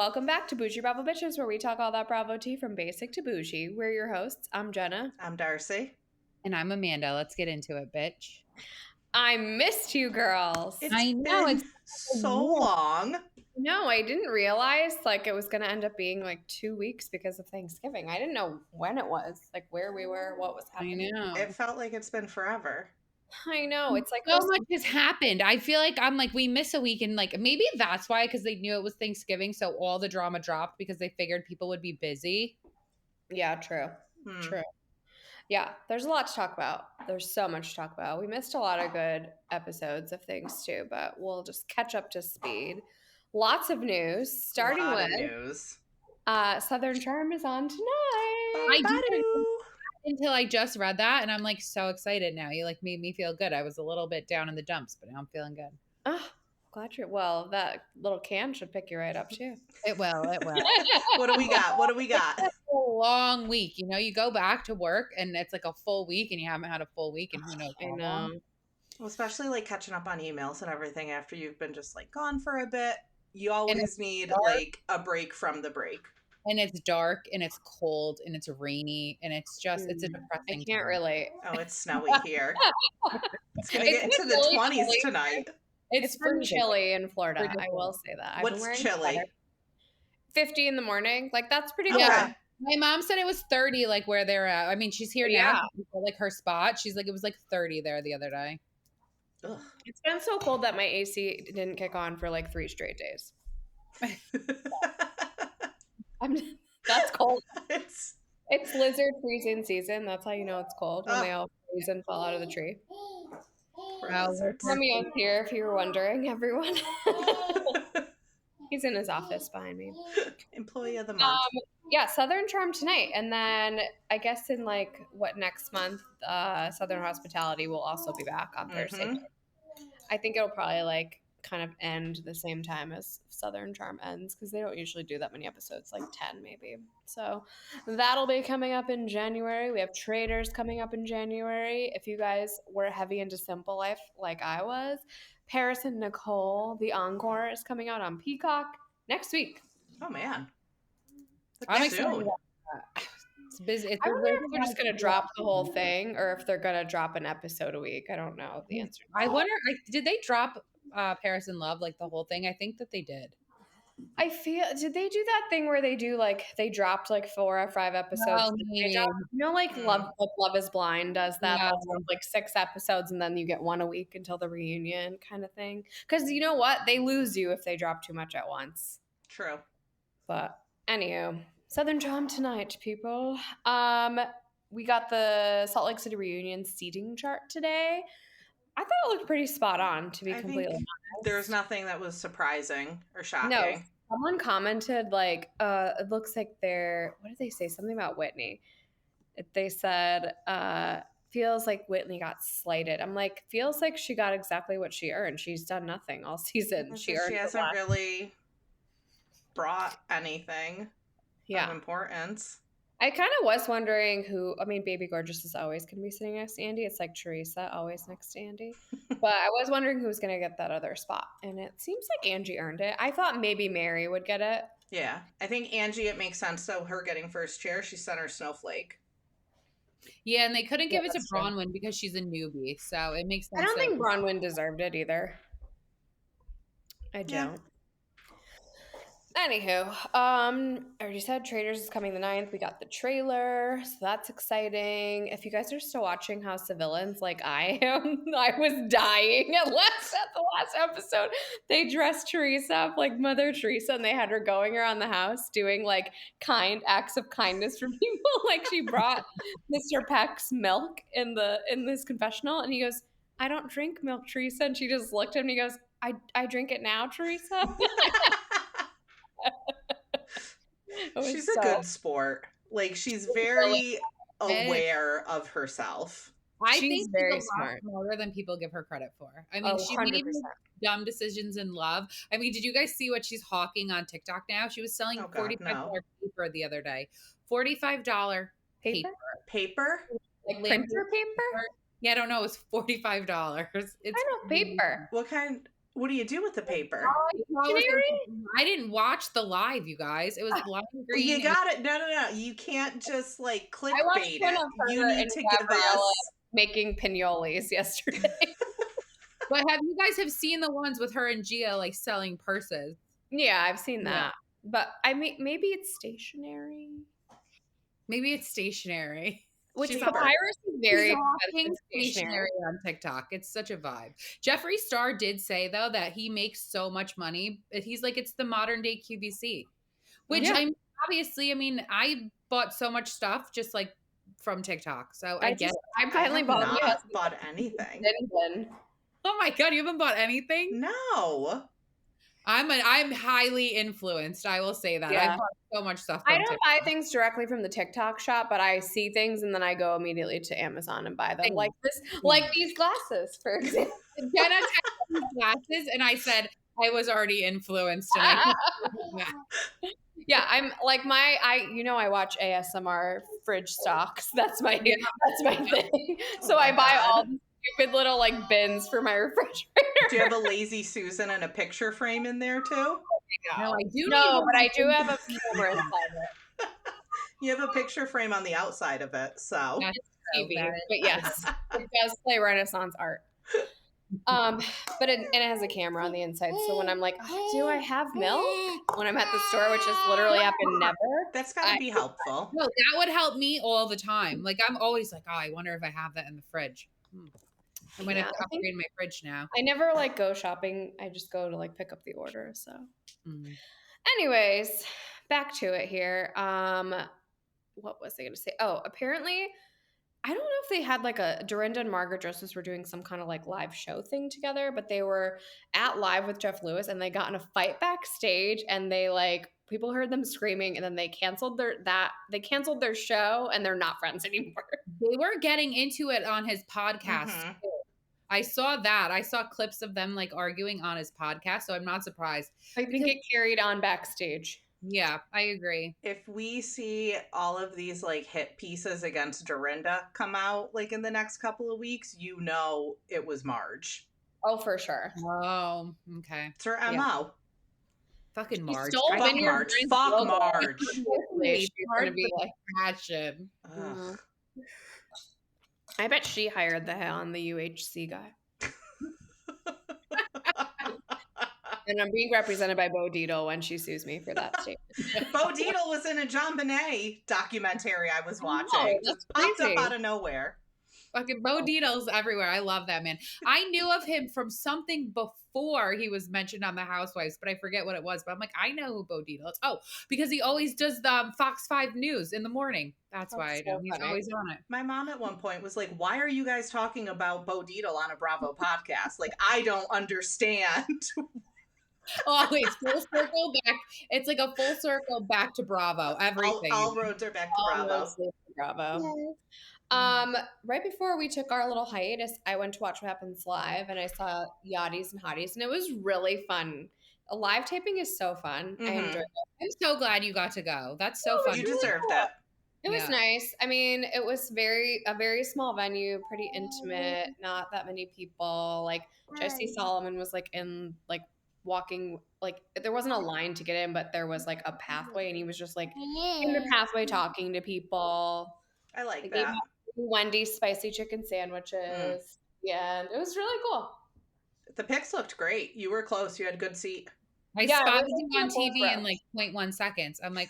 welcome back to Boujee Bravo Bitches, where we talk all that Bravo tea from basic to bougie. We're your hosts. I'm Jenna. I'm Darcy. And I'm Amanda. Let's get into it, bitch. I missed you girls. I know, it's so long. No, I didn't realize it was going to end up being 2 weeks because of Thanksgiving. I didn't know when it was, where we were, what was happening. I know. It felt like it's been forever. I know. It's so much has happened. I feel like we miss a week, and maybe that's why, because they knew it was Thanksgiving, so all the drama dropped because they figured people would be busy. Yeah, true. True. Yeah, there's a lot to talk about. There's so much to talk about. We missed a lot of good episodes of things too, but we'll just catch up to speed. Lots of news, starting with Southern Charm is on tonight. I didn't until I just read that, and I'm so excited now. You made me feel good. I was a little bit down in the dumps, but now I'm feeling good. Oh, glad you're well. That little can should pick you right up too. It will. What do we got? It's a long week. You go back to work and it's a full week, and you haven't had a full week, and who knows how long. Well, especially catching up on emails and everything after you've been just gone for a bit. You always need a break from the break. And it's dark and it's cold and it's rainy and it's a depressing. I can't relate. Oh, it's snowy here. It's going to get into the 20s tonight. It's pretty chilly in Florida. I will say that. What's chilly? 50 in the morning. That's pretty good. Yeah. My mom said it was 30, where they're at. I mean, she's here now. Her spot. She's it was 30 there the other day. Ugh. It's been so cold that my AC didn't kick on for 3 straight days. That's cold. It's lizard freezing season. That's how you know it's cold, when they all freeze and fall out of the tree. Romeo's here, if you were wondering, everyone. He's in his office behind me. Employee of the month. Yeah, Southern Charm tonight. And then I guess in next month, Southern Hospitality will also be back on Thursday. I think it'll probably kind of end the same time as Southern Charm ends, because they don't usually do that many episodes, 10 maybe. So that'll be coming up in January. We have Traders coming up in January. If you guys were heavy into Simple Life like I was, Paris and Nicole, the encore, is coming out on Peacock next week. Oh man, I'm excited. It's busy. I wonder if they're just going to drop the whole thing, or if they're going to drop an episode a week. I don't know the answer. I wonder, did they drop Paris in Love, the whole thing? I think that they did. Did they do that thing where they do they dropped 4 or 5 episodes? Love is Blind does that. Yeah. That's 6 episodes, and then you get 1 a week until the reunion kind of thing. Because you know what? They lose you if they drop too much at once. True. But anywho, Southern Charm tonight, people. We got the Salt Lake City reunion seating chart today. I thought it looked pretty spot on, to be completely honest. There's nothing that was surprising or shocking. No, someone commented it looks like they're, what did they say? Something about Whitney. They said, feels like Whitney got slighted. I'm feels like she got exactly what she earned. She's done nothing all season. She hasn't really brought anything of importance. I kind of was wondering Baby Gorgeous is always going to be sitting next to Andy. It's like Teresa, always next to Andy. But I was wondering who was going to get that other spot. And it seems like Angie earned it. I thought maybe Mary would get it. Yeah. I think Angie, it makes sense, though, her getting first chair. She's center snowflake. Yeah, and they couldn't give it to Bronwyn because she's a newbie. So it makes sense. I don't think Bronwyn deserved it either. I don't. Yeah. Anywho, I already said Traders is coming the 9th. We got the trailer, so that's exciting. If you guys are still watching House of Villains like I am, I was dying at the last episode. They dressed Teresa up like Mother Teresa, and they had her going around the house doing kind acts of kindness for people. She brought Mr. Peck's milk in this confessional, and he goes, "I don't drink milk, Teresa," and she just looked at him and he goes, "I drink it now, Teresa." She's a good sport. She's very aware of herself. She's think very she's smart, smarter than people give her credit for. I mean, she made dumb decisions in love. I mean, did you guys see what she's hawking on TikTok now? She was selling $45 paper the other day. $45 paper. Paper? Printer paper? Yeah, I don't know. It was $45. It's paper. What kind? What do you do with the paper? I didn't watch the live, you guys. It was lime green. You got it. No. You can't just like clickbait it. You need to give us making pinoles yesterday. But you guys seen the ones with her and Gia like selling purses? Yeah, I've seen that. But maybe it's stationary. Maybe it's stationary. Which Papyrus is very stationary on TikTok. It's such a vibe. Jeffree Star did say though that he makes so much money. He's like, it's the modern day QVC. Which obviously, I mean, I bought so much stuff just like from TikTok. So I finally bought anything. Oh my God, you haven't bought anything? No. I'm highly influenced. I will say that. I bought so much stuff. I don't buy things directly from the TikTok shop, but I see things and then I go immediately to Amazon and buy them. Like these glasses, for example. Jenna texted these glasses, and I said I was already influenced. Yeah, I'm like I watch ASMR fridge stocks. That's my thing. So I buy all these stupid little like bins for my refrigerator. Do you have a Lazy Susan and a picture frame in there too? No, I do. No, but I do have a camera inside it. You have a picture frame on the outside of it, so. That's TV, but yes, it does play Renaissance art. But it has a camera on the inside, so when I'm like, do I have milk? When I'm at the store, which has literally happened never. That's gotta be helpful. No, that would help me all the time. Like I'm always like, oh, I wonder if I have that in the fridge. I'm gonna have to upgrade my fridge now. I never like go shopping. I just go to like pick up the order. So, anyways, back to it here. What was I gonna say? Oh, apparently, I don't know if they had like Dorinda and Margaret Joseph were doing some kind of like live show thing together, but they were at Live with Jeff Lewis and they got in a fight backstage and they like people heard them screaming and then they canceled their show and they're not friends anymore. They were getting into it on his podcast. I saw that. I saw clips of them like arguing on his podcast, so I'm not surprised. I think it carried on backstage. Yeah, I agree. If we see all of these like hit pieces against Dorinda come out like in the next couple of weeks, you know it was Marge. Oh, for sure. Oh, okay. It's her MO. Fucking Marge. Fuck Marge. Fuck Marge. She's gonna be like passion. I bet she hired the hell on the UHC guy. And I'm being represented by Bo Dietl when she sues me for that statement. Bo Dietl was in a John Bonet documentary I was watching. Just popped up out of nowhere. Fucking Bo Dietl's everywhere. I love that man. I knew of him from something before he was mentioned on The Housewives, but I forget what it was. But I'm like, I know who Bo Dietl is. Oh, because he always does the Fox 5 News in the morning. That's why I know. He's always on it. My mom at one point was like, why are you guys talking about Bo Dietl on a Bravo podcast? Like, I don't understand. Oh, it's full circle back. It's like a full circle back to Bravo. Everything. All roads are back to Bravo. Yes. Right before we took our little hiatus, I went to watch What Happens Live and I saw Yachties and Hotties and it was really fun. A live taping is so fun. I enjoyed it. I'm so glad you got to go. That's so fun. You deserve that. It was nice. I mean, it was a very small venue, pretty intimate, not that many people. Like Jesse Solomon was like in like walking, like there wasn't a line to get in, but there was like a pathway and he was just like in the pathway talking to people. I like that. Wendy's spicy chicken sandwiches. Yeah, it was really cool. The pics looked great. You were close. You had a good seat. I spotted you on TV in like 0.1 seconds. I'm like,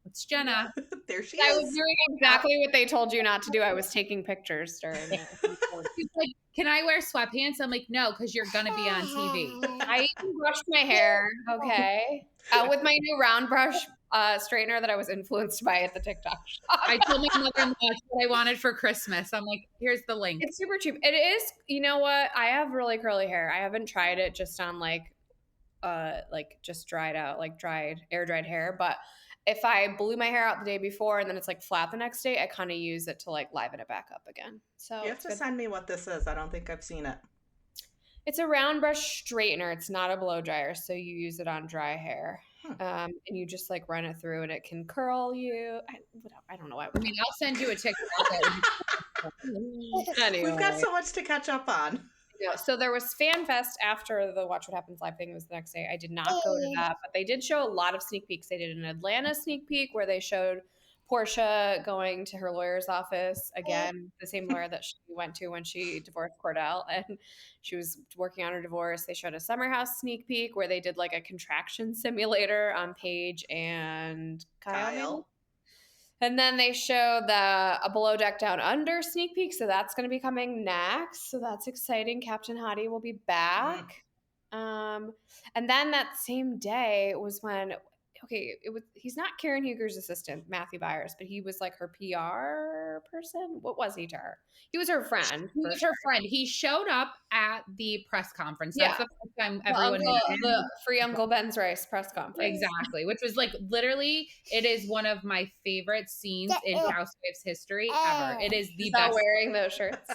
it's Jenna. There she is. I was doing exactly what they told you not to do. I was taking pictures during it. She's like, can I wear sweatpants? I'm like, no, because you're going to be on TV. I brushed my hair, okay, with my new round brush straightener that I was influenced by at the TikTok shop. I told my mother-in-law what I wanted for Christmas. I'm like, here's the link. It's super cheap. It is, you know what? I have really curly hair. I haven't tried it just on like just dried out, like air dried hair. But if I blew my hair out the day before and then it's like flat the next day, I kind of use it to like liven it back up again. So you have to send me what this is. I don't think I've seen it. It's a round brush straightener. It's not a blow dryer, so you use it on dry hair. And you just like run it through and it can curl you. I don't know why. I mean, I'll send you a TikTok. Anyway. We've got so much to catch up on. Yeah, so there was Fan Fest after the Watch What Happens Live thing. It was the next day. I did not go to that, but they did show a lot of sneak peeks. They did an Atlanta sneak peek where they showed Portia going to her lawyer's office again, the same lawyer that she went to when she divorced Cordell, and she was working on her divorce. They showed a Summer House sneak peek where they did like a contraction simulator on Paige and Kyle. And then they show a Below Deck Down Under sneak peek, so that's going to be coming next. So that's exciting. Captain Hottie will be back. And then that same day was when, he's not Karen Huger's assistant, Matthew Byers, but he was like her PR person. What was he to her? He was her friend. He was her friend. He showed up at the press conference. That's the first time everyone the Free Uncle Ben's Rice press conference. Exactly, which was like literally, it is one of my favorite scenes in Housewives history ever. It is the best. Wearing those shirts.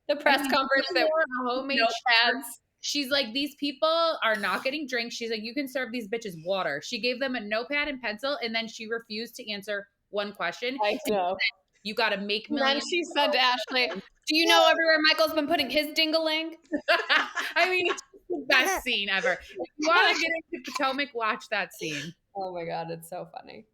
The press conference that were homemade pads. She's like, these people are not getting drinks. She's like, you can serve these bitches water. She gave them a notepad and pencil, and then she refused to answer one question. I know. You got to make millions. And then she said to Ashley, do you know everywhere Michael's been putting his ding-a-ling? I mean, it's the best scene ever. If you want to get into Potomac, watch that scene. Oh my God, it's so funny.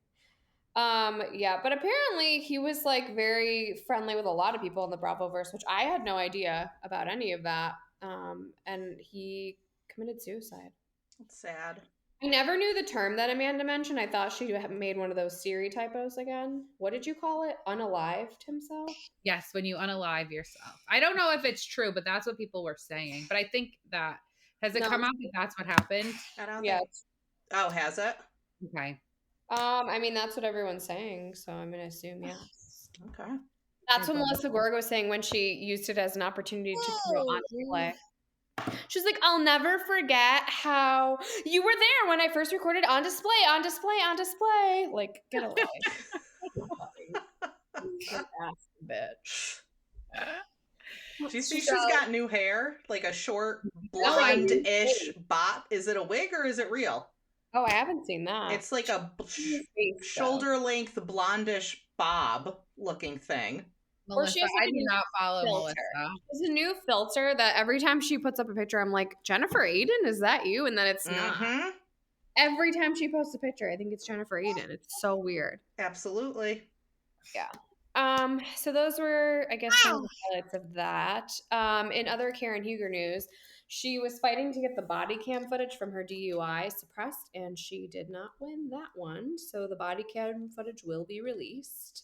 Yeah, but apparently he was like very friendly with a lot of people in the Bravoverse, which I had no idea about any of that. And he committed suicide. That's sad. I never knew the term that Amanda mentioned. I thought she had made one of those Siri typos again. What did you call it? Unalived himself? Yes, when you unalive yourself. I don't know if it's true, but that's what people were saying. But I think that, has it come out that that's what happened? I don't think. Oh, has it? Okay. I mean, that's what everyone's saying, so I'm going to assume yes. Okay. That's what Melissa Gorga was saying when she used it as an opportunity to promote on display. She's like, I'll never forget how you were there when I first recorded on display. Like, get away. Bitch. Do you see she's got new hair? Like a short, blonde-ish bop. Is it a wig or is it real? Oh, I haven't seen that. It's like a shoulder-length, blondish bob looking thing. Melissa, I do not follow Melissa. There's a new filter that every time she puts up a picture, I'm like, Jennifer Aiden, is that you? And then it's not. Every time she posts a picture, I think it's Jennifer Aiden. It's so weird. Absolutely. Yeah. So those were, I guess, some of the highlights of that. In other Karen Huger news, she was fighting to get the body cam footage from her DUI suppressed, and she did not win that one. So the body cam footage will be released.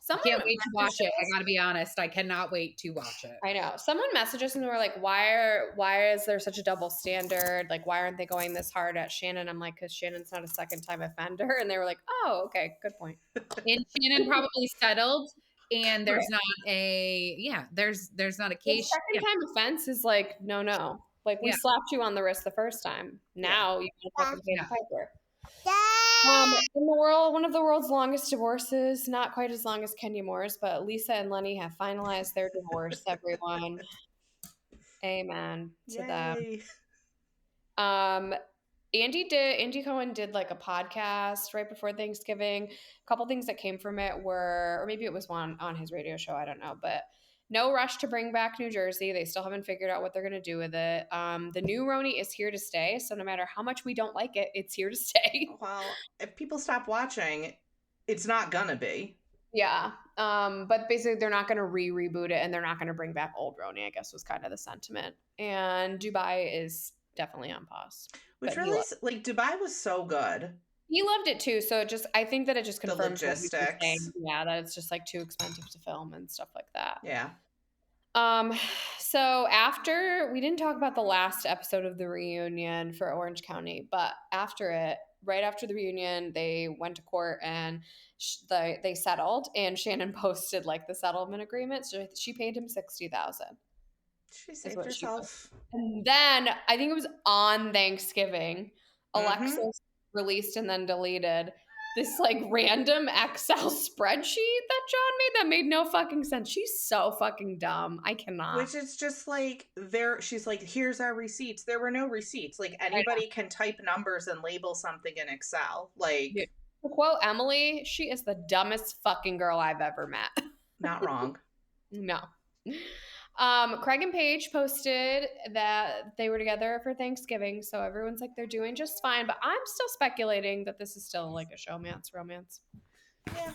I can't wait to watch it. I gotta be honest. I cannot wait to watch it. I know. Someone messaged us and they were like, why is there such a double standard? Like, why aren't they going this hard at Shannon? I'm like, because Shannon's not a second-time offender. And they were like, oh, okay, good point. And Shannon probably settled, and there's not there's not a case. Second-time offense is like, no. Like, we slapped you on the wrist the first time. Now you can fucking pay the piper. In the world, one of the world's longest divorces, not quite as long as Kenya Moore's, but Lisa and Lenny have finalized their divorce, everyone. Amen to them. Andy Cohen did like a podcast right before Thanksgiving. A couple things that came from it were, or maybe it was one on his radio show, I don't know, but no rush to bring back New Jersey. They still haven't figured out what they're going to do with it. The new RHONY is here to stay. So no matter how much we don't like it, it's here to stay. Well, if people stop watching, it's not going to be. Yeah. But basically they're not going to reboot it, and they're not going to bring back old RHONY, I guess was kind of the sentiment. And Dubai is definitely on pause. Which really, like, Dubai was so good. He loved it too. So I think that it just confirms the logistics. Yeah, that it's just like too expensive to film and stuff like that. Yeah. So after, we didn't talk about the last episode of the reunion for Orange County, but after it, right after the reunion, they went to court and they settled, and Shannon posted like the settlement agreement. So she paid him $60,000. She saved herself. And then I think it was on Thanksgiving, Alexis released and then deleted this like random Excel spreadsheet that John made that made no fucking sense. She's so fucking dumb. I cannot. Which is just like, she's like, here's our receipts. There were no receipts. Like, anybody can type numbers and label something in Excel. Like, to quote Emily, she is the dumbest fucking girl I've ever met. Not wrong. No. Craig and Paige posted that they were together for Thanksgiving, so everyone's like they're doing just fine. But I'm still speculating that this is still like a showmance romance. Yeah,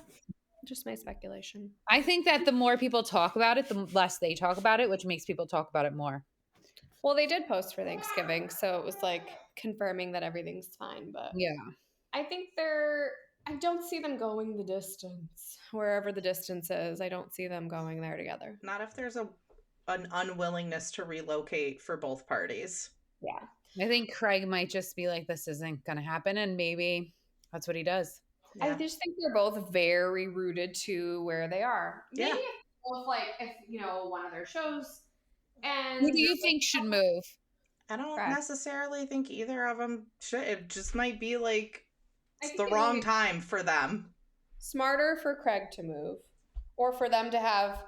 just my speculation. I think that the more people talk about it, the less they talk about it, which makes people talk about it more. Well, they did post for Thanksgiving, so it was like confirming that everything's fine. But yeah, I think I don't see them going the distance, wherever the distance is. I don't see them going there together. Not if there's an unwillingness to relocate for both parties. Yeah. I think Craig might just be like, this isn't going to happen. And maybe that's what he does. Yeah. I just think they're both very rooted to where they are. Maybe if one of their shows. And who do you think should move? I don't necessarily think either of them should. It just might be like it's the wrong time for them. Smarter for Craig to move, or for them to have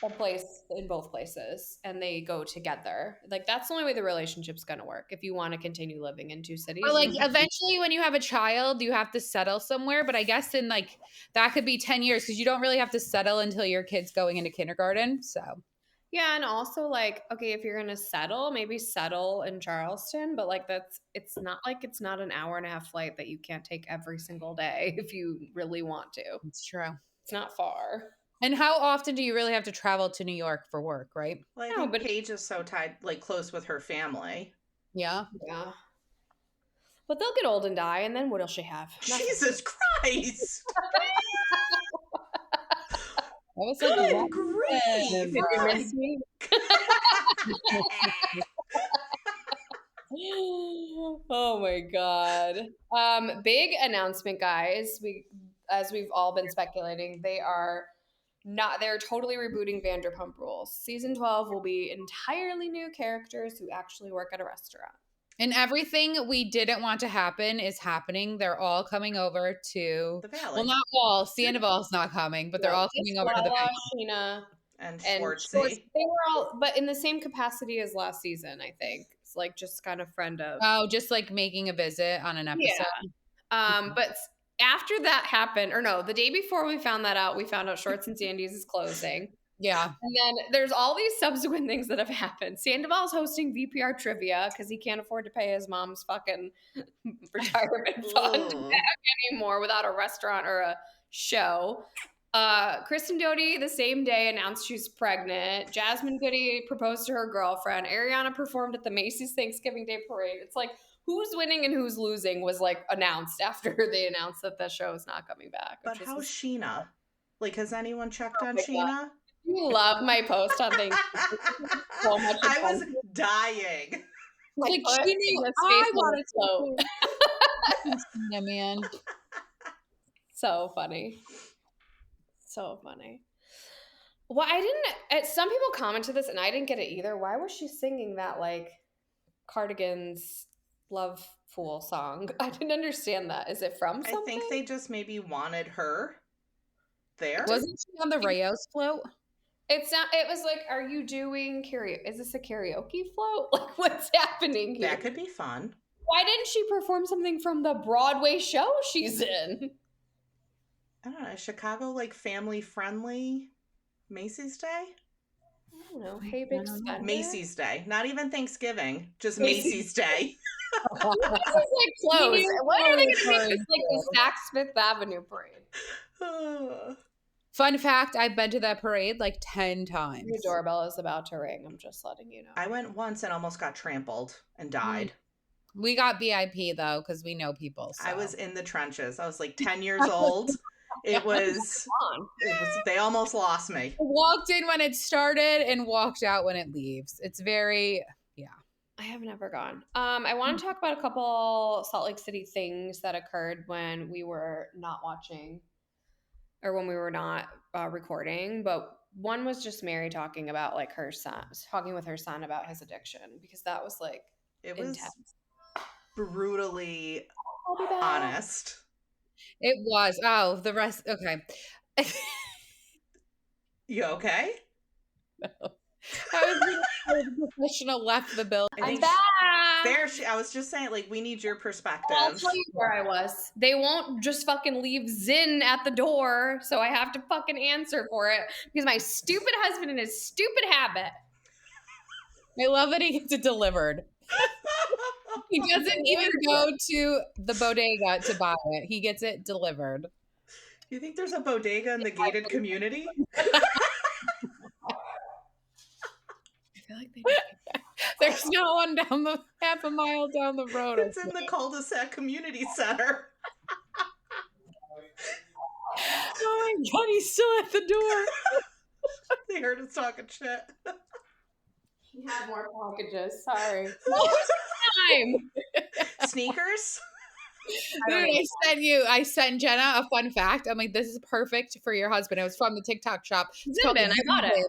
a place in both places and they go together. Like that's the only way the relationship's gonna work if you want to continue living in two cities. But like eventually when you have a child, you have to settle somewhere. But I guess in like that could be 10 years because you don't really have to settle until your kid's going into kindergarten. So yeah, and also like, okay, if you're gonna settle, maybe settle in Charleston, but like it's not an hour and a half flight that you can't take every single day if you really want to. It's true. It's not far. And how often do you really have to travel to New York for work, right? Well, I think Paige is so tied, like close with her family. Yeah. Yeah. But they'll get old and die, and then what'll she have? Jesus Christ! That was like good grief! Did you miss me? Oh my god. Big announcement, guys. As we've all been speculating, they're totally rebooting Vanderpump Rules. Season 12 will be entirely new characters who actually work at a restaurant. And everything we didn't want to happen is happening. They're all coming over to the Valley. Well, not all. Sandoval's not coming, but they're all coming over to the Valley. Sheena and Schwartzy. They were all, but in the same capacity as last season, I think. It's like just kind of friend of. Oh, just like making a visit on an episode. Yeah. But after that happened, or no, the day before we found out Shorts and Sandy's is closing. Yeah. And then there's all these subsequent things that have happened. Sandoval's hosting VPR trivia because he can't afford to pay his mom's fucking retirement fund back anymore without a restaurant or a show. Kristen Doty the same day announced she's pregnant. Jasmine Goody proposed to her girlfriend. Ariana performed at the Macy's Thanksgiving Day Parade. It's like who's winning and who's losing was like announced after they announced that the show is not coming back. But how's Sheena? Like, has anyone checked on Sheena? God. You love my post on things. So much I was dying. Like Sheena, I wanted to. Yeah, man. So funny. So funny. Well, some people commented this and I didn't get it either. Why was she singing that like Cardigan's Love Fool song? I didn't understand that. Is it from something? I think they just maybe wanted her there. Wasn't she on the Rayos float? It's not. It was like, are you doing karaoke? Is this a karaoke float? Like, what's happening here? That could be fun. Why didn't she perform something from the Broadway show she's in? I don't know. Chicago, like family friendly Macy's Day? I don't know. Hey, big spender? Macy's Day. Not even Thanksgiving. Just Macy's Day. This is like close. What are they going to make this like the Saks Fifth Avenue parade? Fun fact, I've been to that parade like 10 times. Your doorbell is about to ring. I'm just letting you know. I went once and almost got trampled and died. We got VIP though because we know people. So. I was in the trenches. I was like 10 years old. It was they almost lost me. Walked in when it started and walked out when it leaves. It's very, yeah. I have never gone. I want to talk about a couple Salt Lake City things that occurred when we were not watching or when we were not recording. But one was just Mary talking about like talking with her son about his addiction because that was like it was intense. Brutally honest. It was. Oh, the rest. Okay. You okay? No. Professional left the building. I'm back. I was just saying, like, we need your perspective. I'll tell you where I was. They won't just fucking leave Zin at the door, so I have to fucking answer for it because my stupid husband and his stupid habit. I love that he gets it delivered. He doesn't even go to the bodega to buy it. He gets it delivered. You think there's a bodega in the gated community? I feel like there's no one down the half a mile down the road. It's in the cul-de-sac community center. Oh my God, he's still at the door. They heard us talking shit. He had more packages. Sorry. What was the time? Sneakers? Dude, I sent Jenna a fun fact. I'm like, this is perfect for your husband. It was from the TikTok shop. Zimbin, I bought it.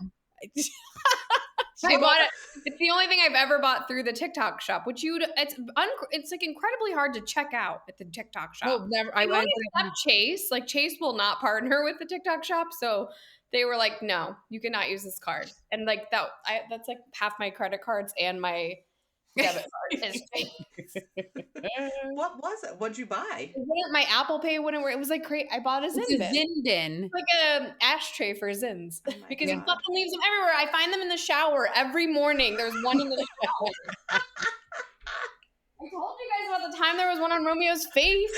I bought it. It's the only thing I've ever bought through the TikTok shop, which it's like incredibly hard to check out at the TikTok shop. No, never. I won't accept Chase. Like Chase will not partner with the TikTok shop, so they were like, "No, you cannot use this card." And like that's like half my credit cards and my debit card is fake. What was it? What'd you buy? My Apple Pay wouldn't work. It was like great. I bought a Zin bin. Like a ashtray for Zins because he fucking leaves them everywhere. I find them in the shower every morning. There's one in the shower. I told you guys about the time there was one on Romeo's face.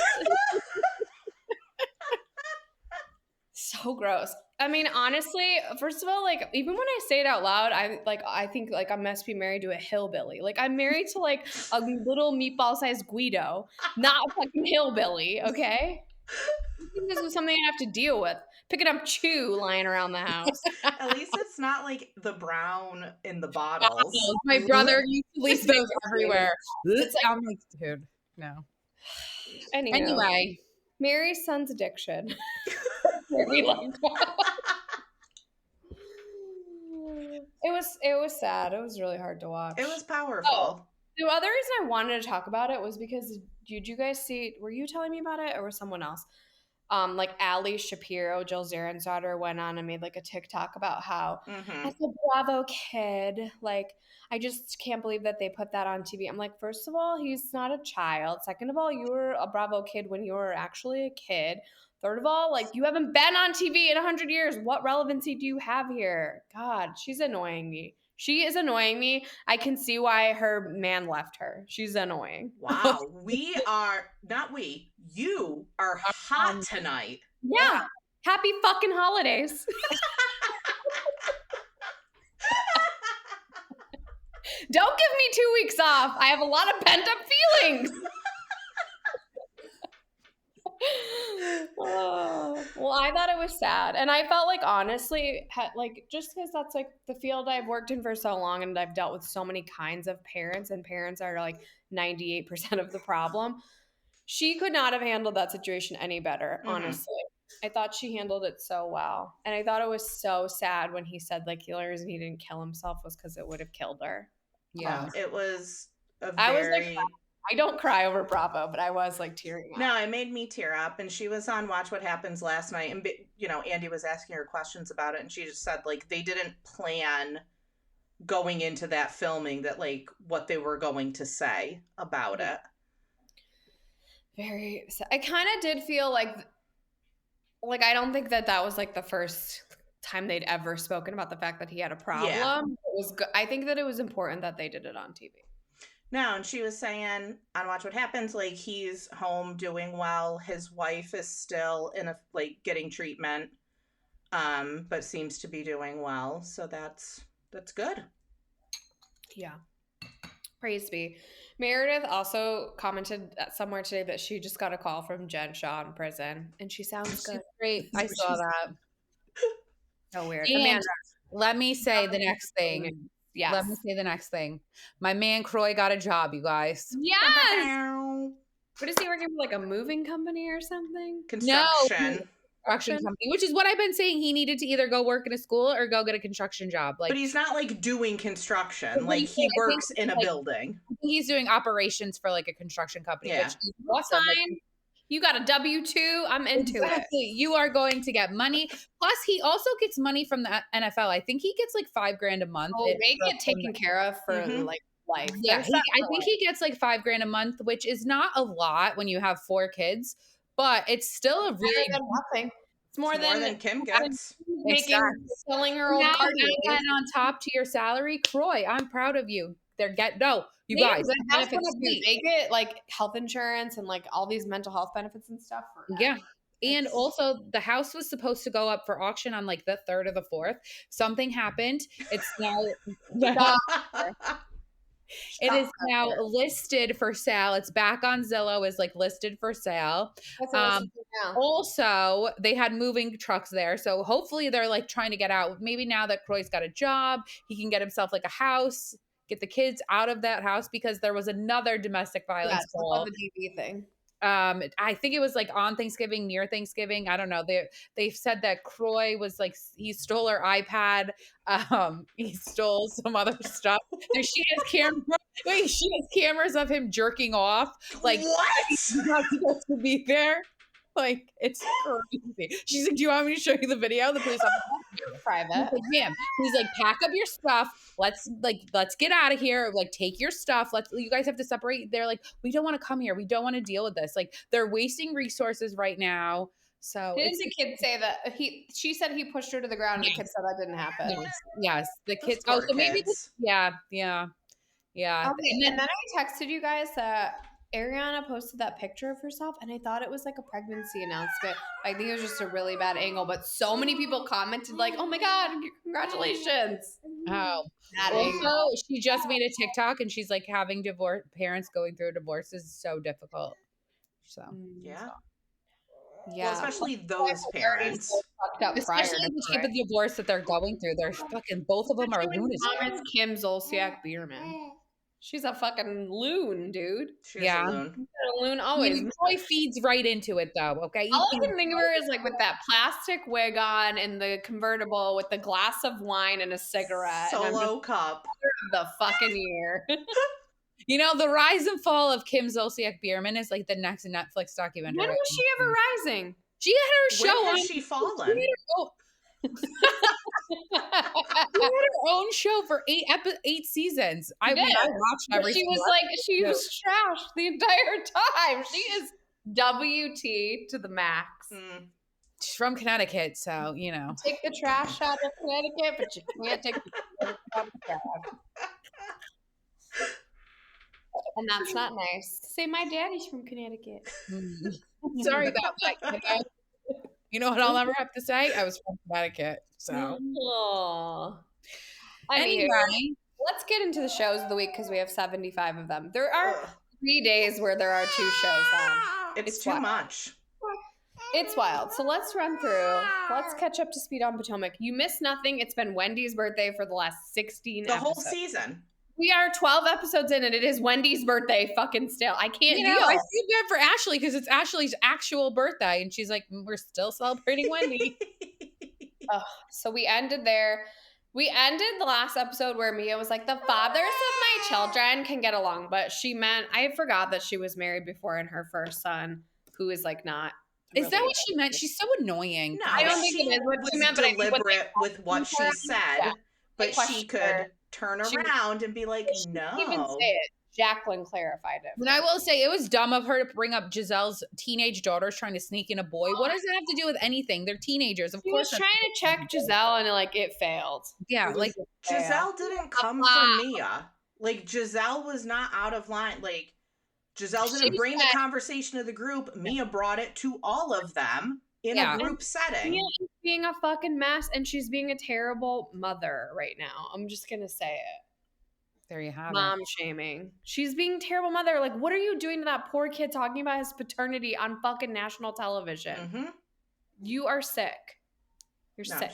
So gross. I mean, honestly, first of all, like, even when I say it out loud, I think like I must be married to a hillbilly. Like, I'm married to like a little meatball-sized Guido, not a fucking hillbilly, okay? This is something I have to deal with. Picking up chew lying around the house. At least it's not like the brown in the bottles. My brother used to leave those everywhere. It's like, I'm like, dude, no. Anyway, Mary's son's addiction. It was sad. It was really hard to watch. It was powerful. The other reason I wanted to talk about it was because did you guys see? Were you telling me about it, or was someone else? Like Ali Shapiro, Jill Zarin's daughter, went on and made like a TikTok about how as a Bravo kid, like I just can't believe that they put that on TV. I'm like, first of all, he's not a child. Second of all, you were a Bravo kid when you were actually a kid. Third of all, like you haven't been on TV in 100 years. What relevancy do you have here? God, she's annoying me. She is annoying me. I can see why her man left her. She's annoying. Wow. You are hot tonight. Yeah. Happy fucking holidays. Don't give me 2 weeks off. I have a lot of pent up feelings. Well, I thought it was sad, and I felt like honestly, like just because that's like the field I've worked in for so long, and I've dealt with so many kinds of parents, and parents are like 98% of the problem. She could not have handled that situation any better, honestly. I thought she handled it so well, and I thought it was so sad when he said like the only reason he didn't kill himself was because it would have killed her. Yeah, it was a very. I was like, I don't cry over Bravo, but I was like tearing up. No, it made me tear up. And she was on Watch What Happens last night. And, you know, Andy was asking her questions about it. And she just said, like, they didn't plan going into that filming that, like, what they were going to say about it. Very sad. I kind of did feel like I don't think that was, like, the first time they'd ever spoken about the fact that he had a problem. Yeah. I think that it was important that they did it on TV. No, and she was saying on Watch What Happens, like, he's home doing well. His wife is still getting treatment, but seems to be doing well. So that's good. Yeah. Praise be. Meredith also commented somewhere today that she just got a call from Jen Shaw in prison, and she sounds good. Great. I saw that. So weird. And let me say the next thing. Yes. Let me say the next thing. My man Kroy got a job, you guys. Yes. What is he working for, like a moving company or something? Construction company, which is what I've been saying. He needed to either go work in a school or go get a construction job. Like, but he's not like doing construction. Like he works in a building. He's doing operations for like a construction company. Yeah. Which is awesome. Like, You got a W-2. I'm into it. You are going to get money. Plus, he also gets money from the NFL. I think he gets like $5,000 a month. Oh, they get taken care of for like life. Yeah, I think he gets like $5,000 a month, which is not a lot when you have 4 kids, but it's still a really nothing. It's more than Kim gets. Selling her old car. And on top to your salary, Kroy, I'm proud of you. You guys. They get like health insurance and like all these mental health benefits and stuff. And also the house was supposed to go up for auction on like the 3rd or the 4th. Something happened. It's now it is now listed for sale. It's back on Zillow, is like listed for sale. Also, they had moving trucks there. So hopefully they're like trying to get out. Maybe now that Kroy's got a job, he can get himself like a house, get the kids out of that house, because there was another domestic violence call. The DV thing. I think it was like on Thanksgiving, near Thanksgiving. I don't know. They said that Kroy was like, he stole her iPad. He stole some other stuff. She has cameras of him jerking off. Like, what? He's not supposed to be there. Like, it's crazy. She's like, do you want me to show you the video? The police officer, private. He's like, pack up your stuff. Let's get out of here. Like, take your stuff. You guys have to separate. They're like, we don't want to come here. We don't want to deal with this. Like, they're wasting resources right now. So didn't the kid say that she said he pushed her to the ground? And the kid said that didn't happen. Yes. The kids. Oh, so maybe yeah. Okay, and then I texted you guys that Ariana posted that picture of herself, and I thought it was like a pregnancy announcement. I think it was just a really bad angle, but so many people commented like, "Oh my god, congratulations!" Oh, also, she just made a TikTok, and she's like, having parents going through a divorce is so difficult. So yeah. Well, especially those parents. Especially the type of divorce that they're going through. They're fucking, both of them are lunatics. Mom is Kim Zolciak Bierman. She's a fucking loon, dude. She's a loon. She's a loon always. Kroy feeds right into it, though, okay? All I can think of her is like with that plastic wig on in the convertible with the glass of wine and a cigarette. Solo cup. The fucking year. You know, the rise and fall of Kim Zolciak Bierman is like the next Netflix documentary. When was she ever rising? She had her show. When has she fallen? She had her own show for 8 seasons. I watched every. She was trashed the entire time. She is WT to the max. She's from Connecticut, so you know. Take the trash out of Connecticut, but you can't take the trash out of the And that's not nice. Say my daddy's from Connecticut. Sorry about that. You know what I'll never have to say? I was from Connecticut. So. Anyway, let's get into the shows of the week because we have 75 of them. There are 3 days where there are 2 shows on. It's too much. It's wild. So let's run through. Let's catch up to speed on Potomac. You missed nothing. It's been Wendy's birthday for the last 16 episodes. The whole season. We are 12 episodes in, and it is Wendy's birthday fucking still. I can't deal. I feel bad for Ashley because it's Ashley's actual birthday, and she's like, we're still celebrating Wendy. So we ended there. We ended the last episode where Mia was like, the fathers of my children can get along, but she meant, I forgot that she was married before and her first son, who is like not. Is that what she meant? She's so annoying. No, I don't think it is what she meant, but deliberate with what she said, but she could turn around and be like, no. She even say it. Jacqueline clarified it. And I will say it was dumb of her to bring up Gizelle's teenage daughters trying to sneak in a boy. What does that have to do with anything? They're teenagers. Of course. She was trying to check Gizelle and like it failed. Yeah, like Gizelle didn't come from Mia. Like Gizelle was not out of line. Like Gizelle didn't bring the conversation to the group. Mia brought it to all of them in a group setting. Mia is being a fucking mess and she's being a terrible mother right now. I'm just gonna say it. There you have Mom shaming. She's being a terrible mother. Like, what are you doing to that poor kid talking about his paternity on fucking national television? Mm-hmm. You are sick. You're sick.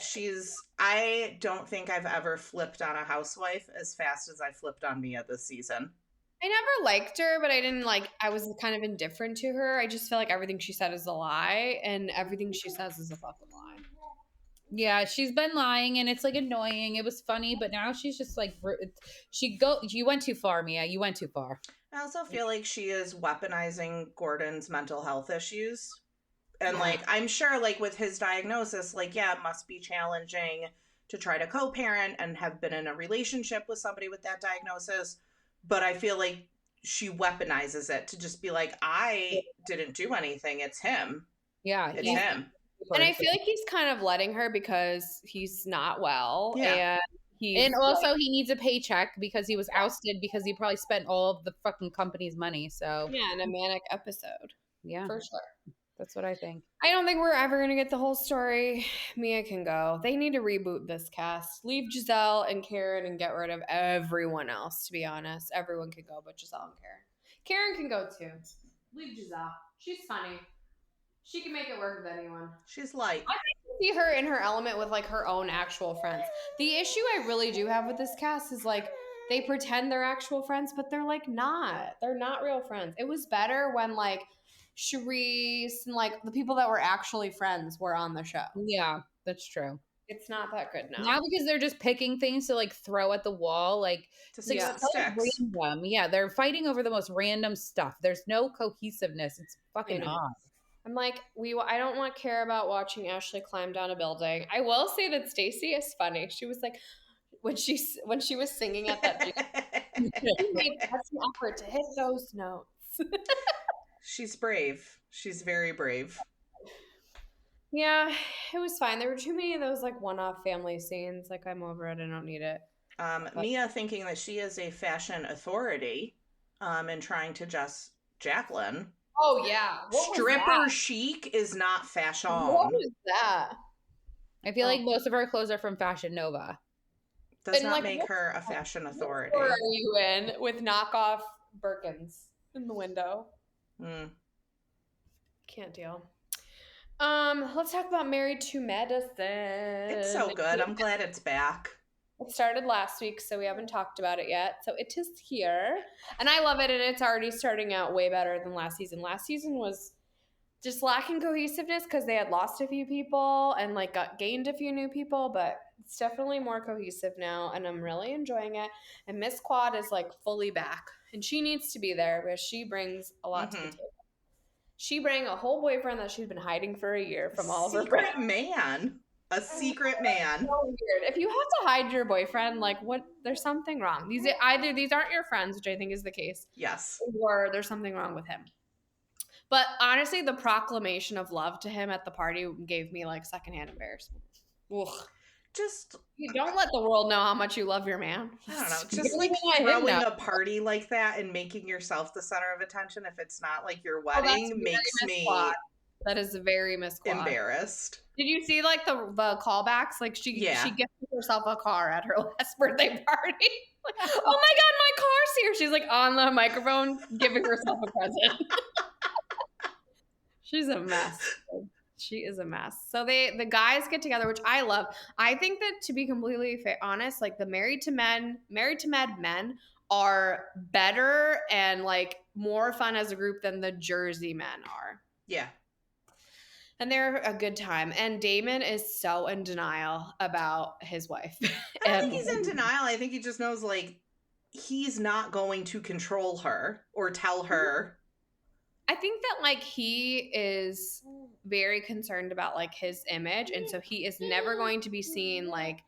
I don't think I've ever flipped on a housewife as fast as I flipped on Mia this season. I never liked her, but I was kind of indifferent to her. I just feel like everything she said is a lie and everything she says is a fucking lie. Yeah, she's been lying, and it's like annoying. It was funny, but now she's just like you went too far, Mia. You went too far. I also feel like she is weaponizing Gordon's mental health issues. And like, I'm sure like with his diagnosis, like, yeah, it must be challenging to try to co-parent and have been in a relationship with somebody with that diagnosis. But I feel like she weaponizes it to just be like, I didn't do anything. It's him. Yeah. It's him. And I feel like he's kind of letting her because he's not well. Yeah. And also he needs a paycheck because he was ousted because he probably spent all of the fucking company's money. So yeah, in a manic episode. Yeah. For sure. That's what I think. I don't think we're ever going to get the whole story. Mia can go. They need to reboot this cast. Leave Gizelle and Karen and get rid of everyone else, to be honest. Everyone can go but Gizelle and Karen. Karen can go too. Leave Gizelle. She's funny. She can make it work with anyone. She's light. I can see her in her element with like her own actual friends. The issue I really do have with this cast is like they pretend they're actual friends, but they're like not. They're not real friends. It was better when like Charisse and like the people that were actually friends were on the show. Yeah, that's true. It's not that good now. Now because they're just picking things to like throw at the wall, like to see what sticks. Random. Yeah, they're fighting over the most random stuff. There's no cohesiveness. It's fucking odd. I'm like, I don't want to care about watching Ashley climb down a building. I will say that Stacey is funny. She was like, when she was singing at that, she made such an effort to hit those notes. She's brave. She's very brave. Yeah, it was fine. There were too many of those like one-off family scenes. Like, I'm over it. I don't need it. Mia thinking that she is a fashion authority, and trying to just Jacqueline. Oh yeah, stripper chic is not fashion. What was that? I feel like most of her clothes are from Fashion Nova. Does not like, make her a fashion authority. Where are you in with knockoff Birkins in the window? Can't deal. Let's talk about Married to Medicine. It's so good. I'm glad it's back. It started last week, so we haven't talked about it yet. So it is here. And I love it, and it's already starting out way better than last season. Last season was just lacking cohesiveness because they had lost a few people and like gained a few new people, but it's definitely more cohesive now, and I'm really enjoying it. And Miss Quad is like fully back, and she needs to be there because she brings a lot to the table. She bring a whole boyfriend that she's been hiding for a year from all of her friends. A secret man. So weird. If you have to hide your boyfriend, like what? There's something wrong. These aren't your friends, which I think is the case. Yes. Or there's something wrong with him. But honestly, the proclamation of love to him at the party gave me like secondhand embarrassment. Ugh. Just you don't let the world know how much you love your man. I don't know. Just like throwing a party like that and making yourself the center of attention if it's not like your wedding makes me. That is very Miss Quad. Embarrassed. Did you see like the callbacks? Like she gifted herself a car at her last birthday party. Like, oh my God, my car's here. She's like on the microphone giving herself a present. She's a mess. She is a mess. So the guys get together, which I love. I think that to be completely honest, like the Married to Med men are better and like more fun as a group than the Jersey men are. Yeah. And they're a good time. And Damon is so in denial about his wife. I don't think he's in denial. I think he just knows like he's not going to control her or tell her. I think that like he is very concerned about like his image, and so he is never going to be seen like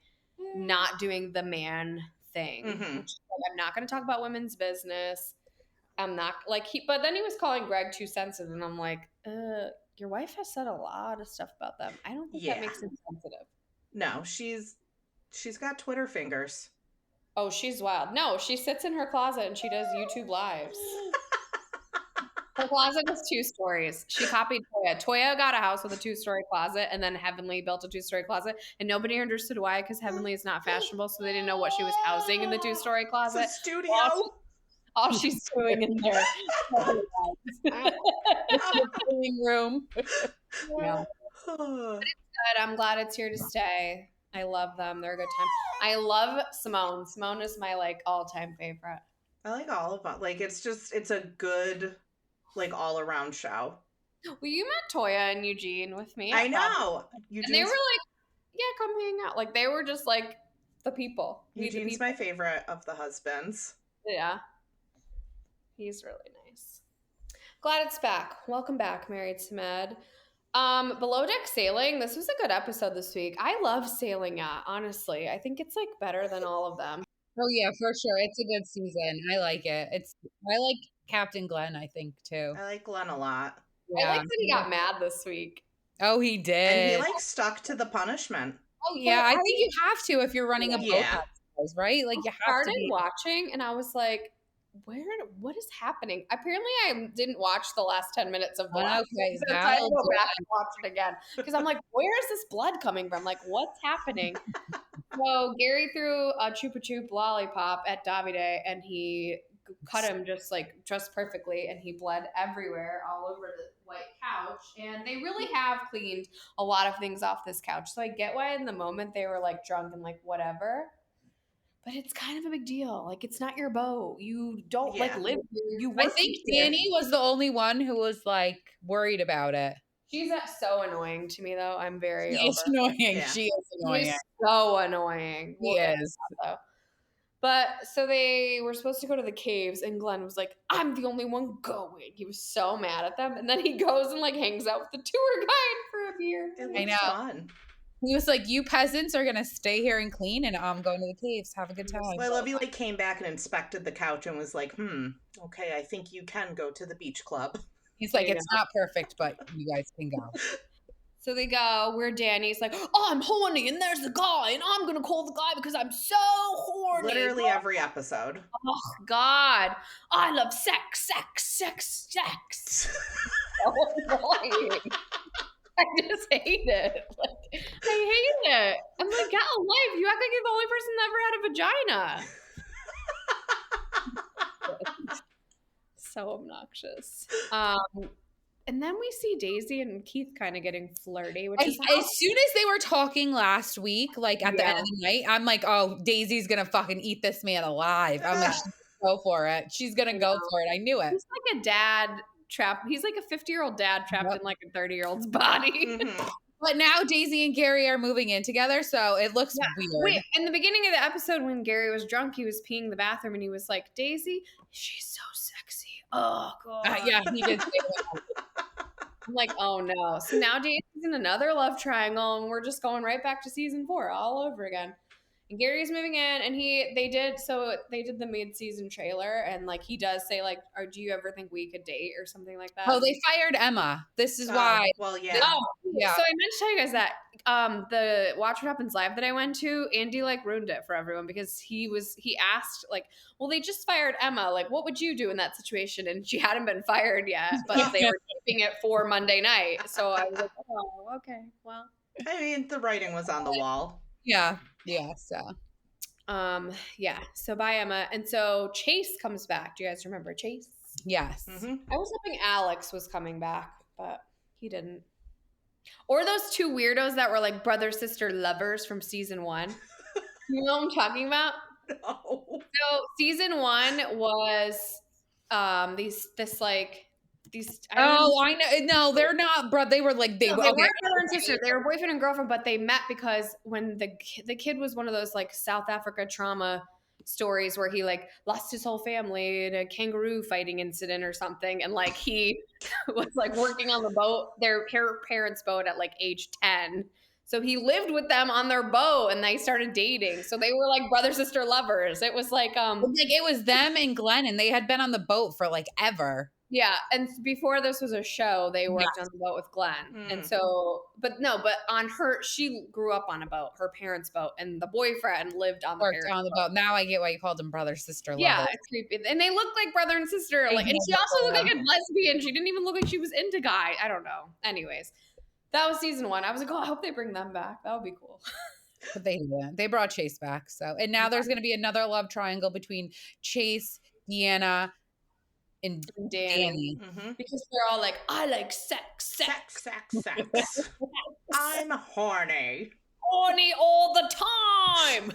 not doing the man thing. Mm-hmm. Which, like, I'm not going to talk about women's business. I'm not like but then he was calling Greg too sensitive, and I'm like, your wife has said a lot of stuff about them. I don't think that makes him sensitive. No, she's got Twitter fingers. Oh, she's wild. No, she sits in her closet and she does YouTube lives. Her closet is 2 stories. She copied Toya. Toya got a house with a 2-story closet, and then Heavenly built a 2-story closet, and nobody understood why because Heavenly is not fashionable, so they didn't know what she was housing in the 2-story closet. It's a studio. All she's doing in there. Living room. Yeah. But it's good. I'm glad it's here to stay. I love them. They're a good time. I love Simone. Simone is my like all-time favorite. I like all of them. Like it's a good like all around show. Well, you met Toya and Eugene with me. I know. And they were like, yeah, come hang out. Like, they were just like the people. Eugene's my favorite of the husbands. Yeah. He's really nice. Glad it's back. Welcome back, Married to Med. Below Deck Sailing. This was a good episode this week. I love Sailing Yacht, honestly. I think it's like better than all of them. Oh yeah, for sure. It's a good season. I like it. I like Captain Glenn, I think, too. I like Glenn a lot. Yeah. I like that he got mad this week. Oh, he did. And he like stuck to the punishment. Oh yeah, I think you have to if you're running a boat, right? Like you have to be watching, and I was like, what is happening? Apparently I didn't watch the last 10 minutes of the last season, so I had to go back and watch it again because I'm like, where is this blood coming from? Like, what's happening? So Gary threw a Chupa Chup lollipop at Davide, and he cut him just perfectly, and he bled everywhere all over the white couch. And they really have cleaned a lot of things off this couch, so I get why in the moment they were like drunk and like whatever. But it's kind of a big deal. Like, it's not your boat. You don't like live here. I think Danny was the only one who was like worried about it. She's so annoying to me, though. I'm very She's annoying. Yeah. She is annoying. She's so annoying. He is. That, but so they were supposed to go to the caves, and Glenn was like, I'm the only one going. He was so mad at them. And then he goes and like hangs out with the tour guide for a beer. I know. Fun. He was like, you peasants are going to stay here and clean, and I'm going to the caves. Have a good time. Well, I love he like came back and inspected the couch and was like, okay, I think you can go to the beach club. He's like, it's not perfect, but you guys can go. So they go where Danny's like, oh, I'm horny, and there's the guy, and I'm going to call the guy because I'm so horny. Literally every episode. Oh, God. I love sex. So annoying. I just hate it. Like, I hate it. I'm like, get a life. You act like you're the only person that ever had a vagina. So obnoxious. And then we see Daisy and Keith kind of getting flirty. Which is as soon as they were talking last week, like at the end of the night, I'm like, oh, Daisy's going to fucking eat this man alive. I'm like, go for it. She's going to go for it. I knew it. He's like a dad trapped. He's like a 50-year-old dad trapped in like a 30-year-old's body. Mm-hmm. But now Daisy and Gary are moving in together, so it looks weird. Wait, in the beginning of the episode when Gary was drunk, he was peeing in the bathroom and he was like, Daisy, she's so sexy. Oh, God. Yeah, he did say that. I'm like, oh, no. So now Daisy's in another love triangle, and we're just going right back to season 4 all over again. And Gary's moving in, and they did the mid-season trailer, and like he does say like, do you ever think we could date or something like that? Oh, they fired Emma. This is why. Well, yeah. Oh, yeah. So I meant to tell you guys that the Watch What Happens Live that I went to, Andy like ruined it for everyone because he asked like, well, they just fired Emma. Like, what would you do in that situation? And she hadn't been fired yet, but they were keeping it for Monday night. So I was like, oh, okay, well. I mean, the writing was on the wall. Yeah. Yeah. So. Yeah. So bye, Emma. And so Chase comes back. Do you guys remember Chase? Yes. Mm-hmm. I was hoping Alex was coming back, but he didn't. Or those two weirdos that were like brother sister lovers from season 1. You know what I'm talking about? No. So season 1 was I know. No, they're not, bro. They were like they were brother and sister. They were boyfriend and girlfriend, but they met because when the kid was one of those like South Africa trauma stories where he like lost his whole family in a kangaroo fighting incident or something, and like he was like working on the boat, their parents' boat at like age 10. So he lived with them on their boat, and they started dating. So they were like brother sister lovers. It was like it was them and Glenn, and they had been on the boat for like ever. Yeah, and before this was a show, they worked on the boat with Glenn. And so, but on she grew up on a boat, her parents' boat, and the boyfriend lived on the parents' boat. Now I get why you called them brother, sister, lover. Yeah, it's creepy. And they look like brother and sister. Like, and she also looked like a lesbian. She didn't even look like she was into guy. I don't know. Anyways, that was season 1. I was like, oh, I hope they bring them back. That would be cool. But they didn't. They brought Chase back. So, and now there's going to be another love triangle between Chase, Deanna, and Danny. Mm-hmm. Because they're all like, I like sex. I'm horny all the time.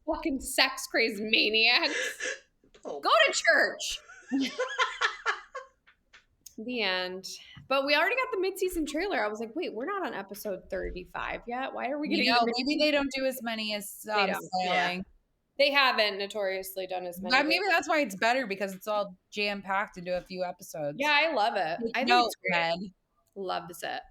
Fucking sex crazed maniacs. Go to church. The end. But we already got the mid-season trailer. I was like, wait, we're not on episode 35 yet. Why are we getting maybe they don't do as many as Sailing. Yeah. They haven't notoriously done as many. Maybe that's why it's better, because it's all jam-packed into a few episodes. Yeah, I love it. I think it's great. Love the set.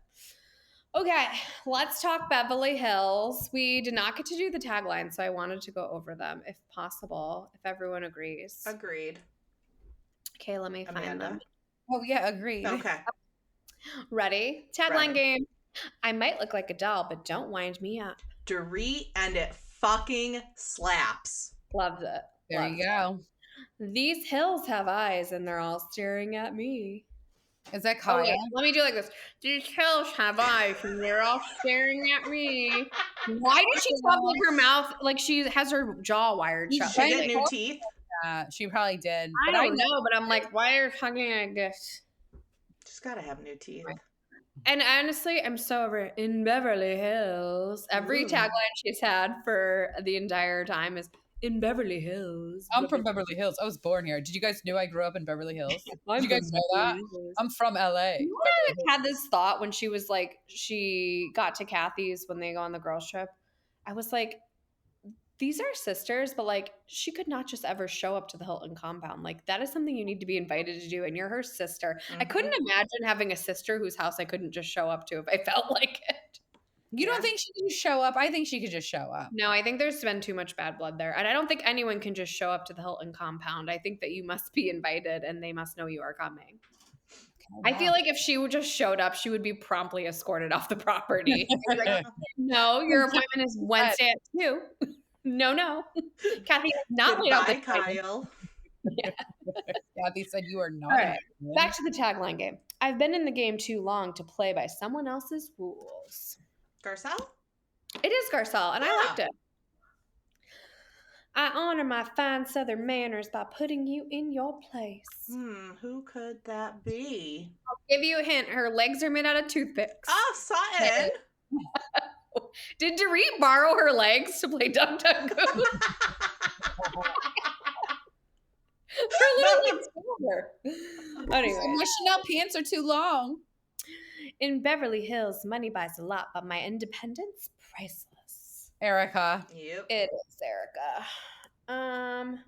Okay, let's talk Beverly Hills. We did not get to do the tagline, so I wanted to go over them if possible, if everyone agrees. Agreed. Okay, let me find them. Oh, yeah, agreed. Okay. Ready? Tagline game. I might look like a doll, but don't wind me up. Dorit, and it fucking slaps. Loves it. There you go. These hills have eyes, and they're all staring at me. Is that Kaya? Wait, let me do like this. These hills have eyes, and they're all staring at me. Why does she talk like her mouth, like she has her jaw wired shut? She get new teeth? She probably did. I don't know, but I'm like, why are you talking like this? She's got to have new teeth. And honestly, I'm so over it. In Beverly Hills. Every tagline she's had for the entire time is in Beverly Hills. I'm from Beverly Hills. I was born here. Did you guys know I grew up in Beverly Hills? Did you guys know that? I'm from LA. You know, I had this thought when she was like, she got to Kathy's when they go on the girls trip. I was like, these are sisters, but like she could not just ever show up to the Hilton compound. Like that is something you need to be invited to do, and you're her sister. I couldn't imagine having a sister whose house I couldn't just show up to if I felt like it. You don't think she could just show up? I think she could just show up. No, I think there's been too much bad blood there. And I don't think anyone can just show up to the Hilton compound. I think that you must be invited and they must know you are coming. I feel like if she would just showed up, she would be promptly escorted off the property. Like, no, your appointment is Wednesday at 2. No. Kathy is not laid out the Kyle. Yeah. Kathy said you are not. All right, back to the tagline game. I've been in the game too long to play by someone else's rules. Garcelle? It is Garcelle, and I liked it. I honor my fine southern manners by putting you in your place. Who could that be? I'll give you a hint. Her legs are made out of toothpicks. Oh, Sutton. Did Dorit borrow her legs to play Duck Duck Goose? Her little legs over. Anyway. My Chanel pants are too long. In Beverly Hills, money buys a lot, but my independence, priceless. Erica. Yep. It is Erica.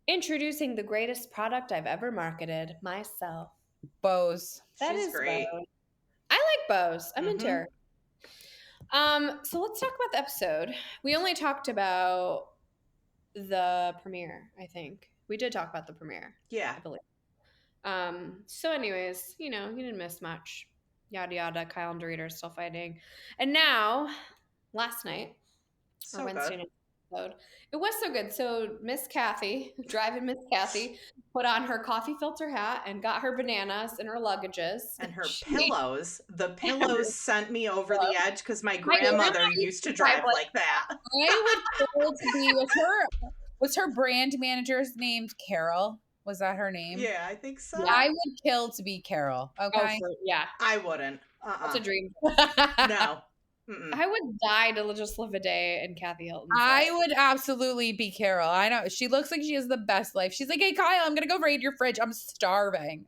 Introducing the greatest product I've ever marketed, myself. Bose. She's great. Bose. I like Bose. I'm into her. So let's talk about the episode. We only talked about the premiere, I think. We did talk about the premiere. Yeah. I believe. So anyways, you didn't miss much. Yada yada, Kyle and Dorit are still fighting. And now, last night, So or Wednesday good. night episode, it was so good. So Miss Kathy, driving Miss Kathy, put on her coffee filter hat and got her bananas and her luggages. And her pillows. The pillows sent me over the edge because my grandmother used to drive like that. I would kill to be with her. Was her brand manager's named Carol? Was that her name? Yeah, I think so. I would kill to be Carol. Okay. Yeah. I wouldn't. That's a dream. No. I would die to just live a day in Kathy Hilton's I life. would absolutely be Carol. I know. She looks like she has the best life. She's like, hey, Kyle, I'm going to go raid your fridge. I'm starving.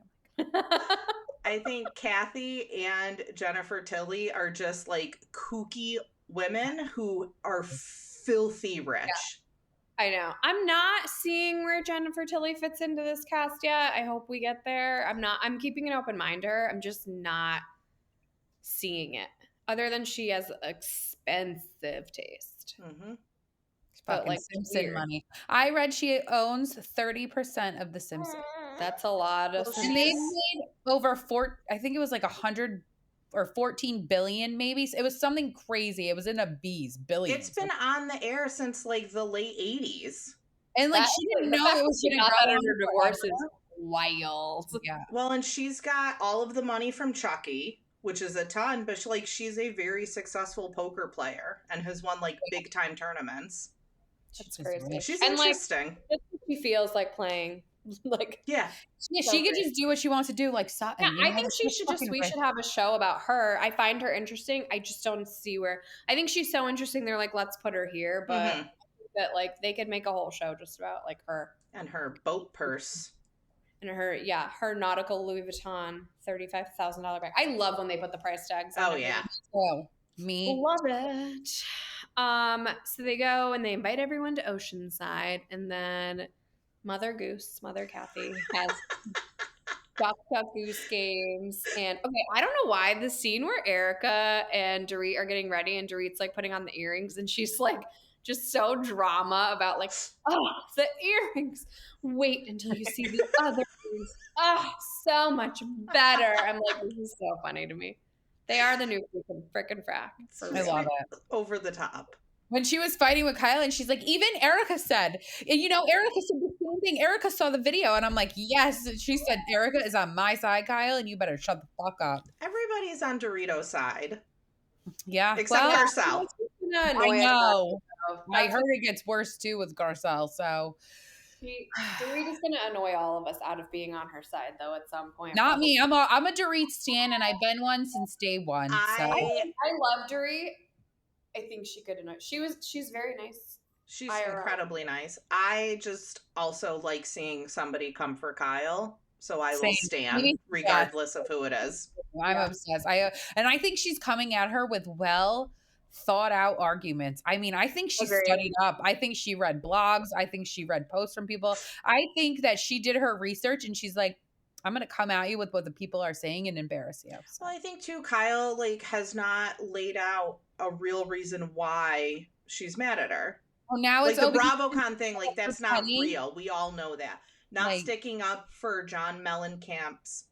I think Kathy and Jennifer Tilly are just like kooky women who are filthy rich. Yeah. I know. I'm not seeing where Jennifer Tilly fits into this cast yet. I hope we get there. I'm keeping an open mind to her. I'm just not seeing it. Other than she has expensive taste. But like Simpson money. I read she owns 30% of the Simpsons. That's a lot of And they made over I think it was like 100 or 14 billion maybe. It was something crazy. It was in a billions. It's been on the air since like the late 80s. And like she didn't know it was going to go under divorce is wild. Yeah. Well, and she's got all of the money from Chucky, which is a ton, but she's a very successful poker player and has won like big time tournaments. That's crazy. She's and interesting. Like, she feels like playing. Like yeah, she could just do what she wants to do, like Sutton. Yeah, I think we should have a show about her. I find her interesting. I just don't see where. I think she's so interesting. They're like, let's put her here, but I think that like they could make a whole show just about like her and her boat purse And her nautical Louis Vuitton $35,000 bag. I love when they put the price tags on. Oh yeah. Oh, me. Love it. So they go and they invite everyone to Oceanside, and then Mother Kathy has Duck Goose games. And okay, I don't know why the scene where Erica and Dorit are getting ready and Dorit's like putting on the earrings and she's like just so drama about like, oh, the earrings. Wait until you see the other earrings. Oh, so much better. I'm like, this is so funny to me. They are the new frickin' frack. I love it. Over the top. When she was fighting with Kyle and she's like, even Erica said, and Erica said the same thing. Erica saw the video and I'm like, yes. She said, Erica is on my side, Kyle, and you better shut the fuck up. Everybody's on Dorito's side. Yeah. Except Garcelle. I know. I heard it gets worse too with Garcelle, so. Dorit is going to annoy all of us out of being on her side, though, at some point. Not me. I'm a Dorit stan, and I've been one since day one. So. I love Dorit. I think she could annoy. She's very nice. She's incredibly nice. I just also like seeing somebody come for Kyle, so I will stand regardless of who it is. I'm obsessed. I think she's coming at her with well thought out arguments. I mean, I think she studied up. I think she read blogs. I think she read posts from people. I think that she did her research and she's like, I'm going to come at you with what the people are saying and embarrass you. So. Well, I think too, Kyle has not laid out a real reason why she's mad at her. Oh, now it's the BravoCon thing. That's not real. We all know that. Not sticking up for John Mellencamp's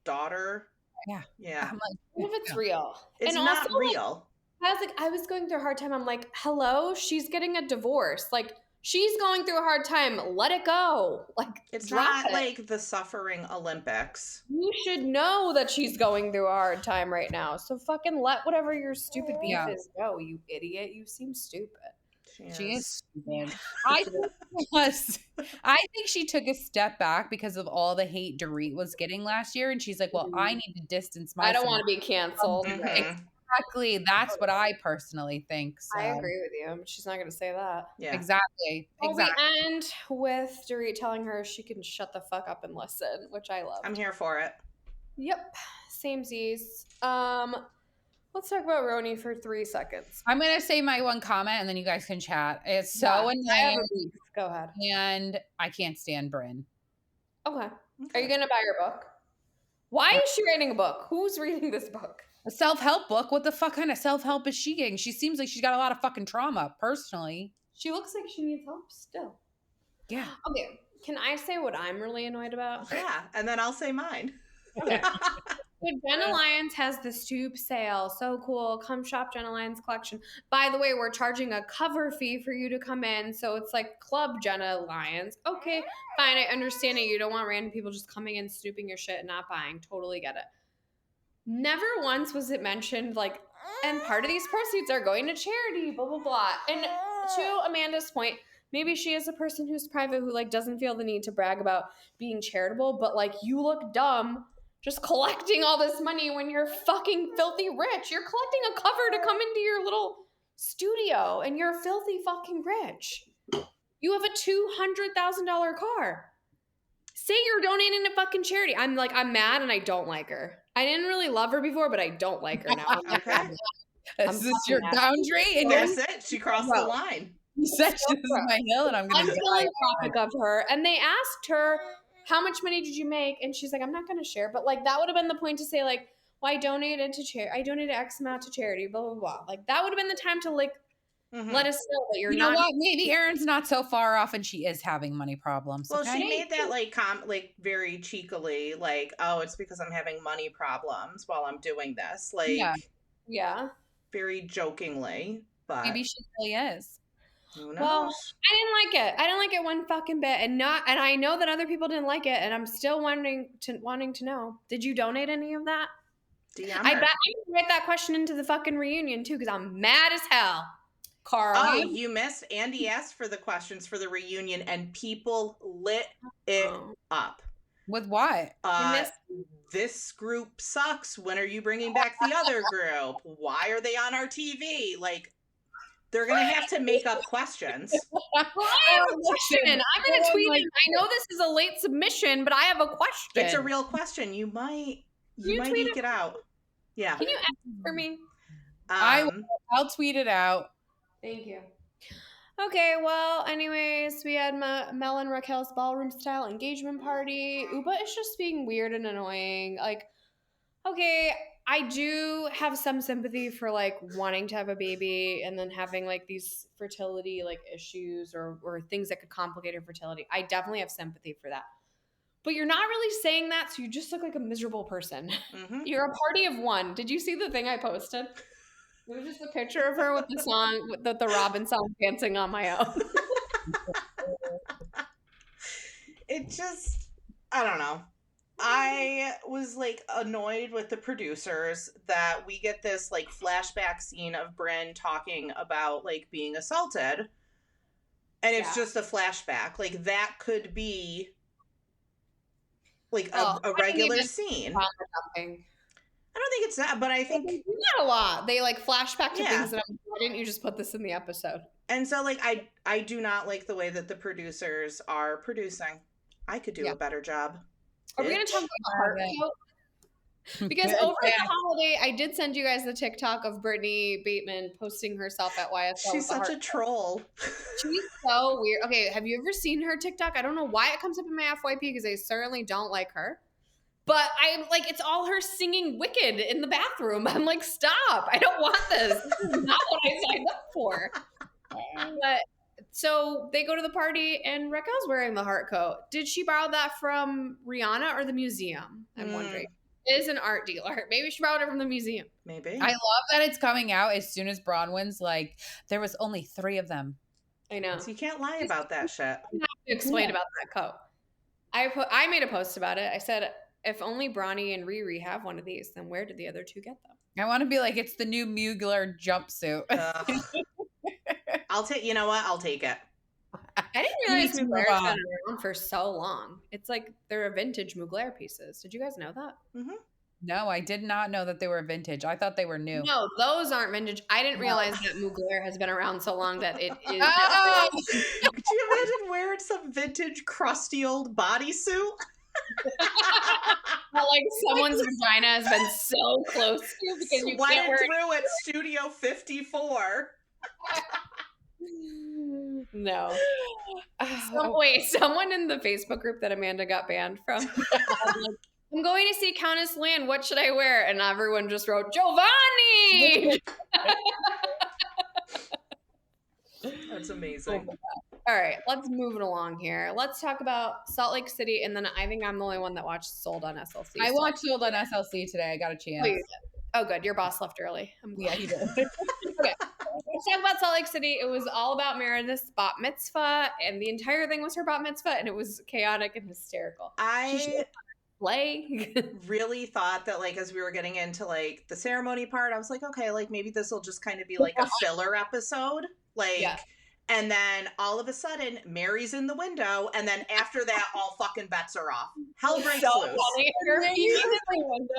daughter. Yeah. Yeah. I'm like, what if it's real? It's not real. I was going through a hard time. I'm like, hello, she's getting a divorce. Like, she's going through a hard time. Let it go. Like, it's not like the suffering Olympics. You should know that she's going through a hard time right now. So fucking let whatever your stupid beef is go, you idiot. You seem stupid. She is stupid. I think she took a step back because of all the hate Dorit was getting last year. And she's like, well, I need to distance myself. I don't want to be canceled. Mm-hmm. Exactly. That's what I personally think. So. I agree with you. She's not going to say that. Yeah. Exactly. Well, we end with Dorit telling her she can shut the fuck up and listen, which I love. I'm here for it. Yep. Samesies. Let's talk about RHONY for 3 seconds. I'm going to say my one comment and then you guys can chat. It's so annoying. I have a beef. Go ahead. And I can't stand Brynn. Okay. Are you going to buy your book? Why is she writing a book? Who's reading this book? A self-help book? What the fuck kind of self-help is she getting? She seems like she's got a lot of fucking trauma, personally. She looks like she needs help still. Yeah. Okay. Can I say what I'm really annoyed about? Yeah, and then I'll say mine. Okay. So Jen Alliance has the Stoop sale. So cool. Come shop Jen Alliance collection. By the way, we're charging a cover fee for you to come in. So it's like Club Jen Alliance. Okay, fine. I understand it. You don't want random people just coming in, snooping your shit and not buying. Totally get it. Never once was it mentioned, like, and part of these proceeds are going to charity, blah, blah, blah. And to Amanda's point, maybe she is a person who's private who, like, doesn't feel the need to brag about being charitable, but, like, you look dumb just collecting all this money when you're fucking filthy rich. You're collecting a cover to come into your little studio, and you're filthy fucking rich. You have a $200,000 car. Say you're donating to fucking charity. I'm mad and I don't like her. I didn't really love her before, but I don't like her now. Okay. Is this your boundary? And that's it. She crossed the line. You said this is my hill and I'm going to philanthropic of her. And they asked her, how much money did you make? And she's like, I'm not going to share. But, like, that would have been the point to say, like, well, I donated X amount to charity, blah, blah, blah. Like, that would have been the time to, like, let us know that you're not. You know what? Maybe Erin's not so far off and she is having money problems. Well, she made that, like, very cheekily, like, oh, it's because I'm having money problems while I'm doing this. Like, yeah. Very jokingly. But maybe she really is. Who knows? Well, I didn't like it. I didn't like it one fucking bit, and I know that other people didn't like it, and I'm still wanting to know. Did you donate any of that? I bet I can write that question into the fucking reunion too, because I'm mad as hell. Carl. Oh, you missed. Andy asked for the questions for the reunion, and people lit it up. With what? This group sucks. When are you bringing back the other group? Why are they on our TV? Like. They're going to have to make up questions. Well, I have a question. I'm going to tweet it. I know this is a late submission, but I have a question. It's a real question. You might eke it out. Yeah. Can you ask for me? I'll tweet it out. Thank you. Okay, well, anyways, we had Mel and Raquel's ballroom-style engagement party. Uba is just being weird and annoying. Like, okay, I do have some sympathy for, like, wanting to have a baby and then having, like, these fertility, like, issues or things that could complicate your fertility. I definitely have sympathy for that. But you're not really saying that, so you just look like a miserable person. Mm-hmm. You're a party of one. Did you see the thing I posted? It was just a picture of her with the song, with the Robin song, Dancing on My Own. It just, I don't know. I was, like, annoyed with the producers that we get this, like, flashback scene of Brynn talking about, like, being assaulted. And it's just a flashback. Like, that could be, like, a regular scene. I don't think it's that, but I think they do that a lot. They like flashback to things that why didn't you just put this in the episode? And so like I do not like the way that the producers are producing. I could do a better job. Are we gonna talk about the heart coat? Because over the holiday, I did send you guys the TikTok of Brittany Bateman posting herself at YSL. She's such a troll. She's so weird. Okay, have you ever seen her TikTok? I don't know why it comes up in my FYP because I certainly don't like her. But I'm like, it's all her singing Wicked in the bathroom. I'm like, stop. I don't want this. This is not what I signed up for. But so they go to the party and Raquel's wearing the heart coat. Did she borrow that from Rihanna or the museum? I'm wondering. It is an art dealer. Maybe she borrowed it from the museum. Maybe. I love that it's coming out as soon as Bronwyn's like, there was only 3 of them. I know. So you can't lie about that shit. I have to explain about that coat. I made a post about it. I said, if only Bronny and Riri have one of these, then where did the other 2 get them? I want to be like, it's the new Mugler jumpsuit. I'll take, you know what? I'll take it. I didn't realize Mugler's been around for so long. It's like they're vintage Mugler pieces. Did you guys know that? Mm-hmm. No, I did not know that they were vintage. I thought they were new. No, those aren't vintage. I didn't realize that Mugler has been around so long that it is. Could you imagine wearing some vintage, crusty old bodysuit? Like someone's vagina has been so close to because you can't wear through at Studio 54. No. Wait, someone in the Facebook group that Amanda got banned from. I'm going to see Countess Land. What should I wear? And everyone just wrote Giovanni. That's amazing. All right, let's move it along here. Let's talk about Salt Lake City, and then I think I'm the only one that watched Sold on SLC. I watched Sold on SLC today. I got a chance. Oh, good. Your boss left early. Yeah, he did. Okay, let's talk about Salt Lake City. It was all about Meredith's bat mitzvah, and the entire thing was her bat mitzvah, and it was chaotic and hysterical. I play really thought that like as we were getting into like the ceremony part, I was like, okay, like maybe this will just kind of be like a filler episode, like. Yeah. And then all of a sudden, Mary's in the window, and then after that, all fucking bets are off. Hell breaks loose.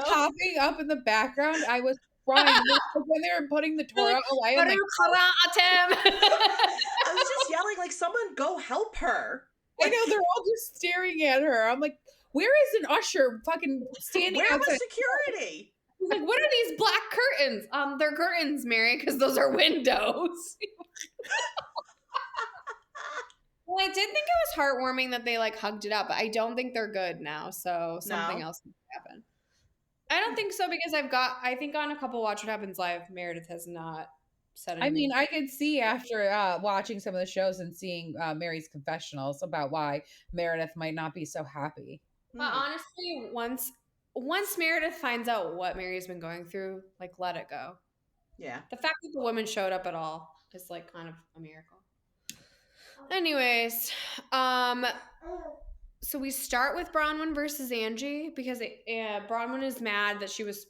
Popping up in the background, I was crying when they were putting the Torah away. I was just yelling, like, someone go help her. I know, they're all just staring at her. I'm like, where is an usher fucking standing outside? Where was security? He's like, what are these black curtains? They're curtains, Mary, because those are windows. Well, I did think it was heartwarming that they like hugged it up, but I don't think they're good now. So something else needs to happen. I don't think so because I think on a couple Watch What Happens Live, Meredith has not said anything. I mean, I could see after watching some of the shows and seeing Mary's confessionals about why Meredith might not be so happy. But honestly, once Meredith finds out what Mary's been going through, like let it go. Yeah. The fact that the woman showed up at all is like kind of a miracle. Anyways, so we start with Bronwyn versus Angie because Bronwyn is mad that she was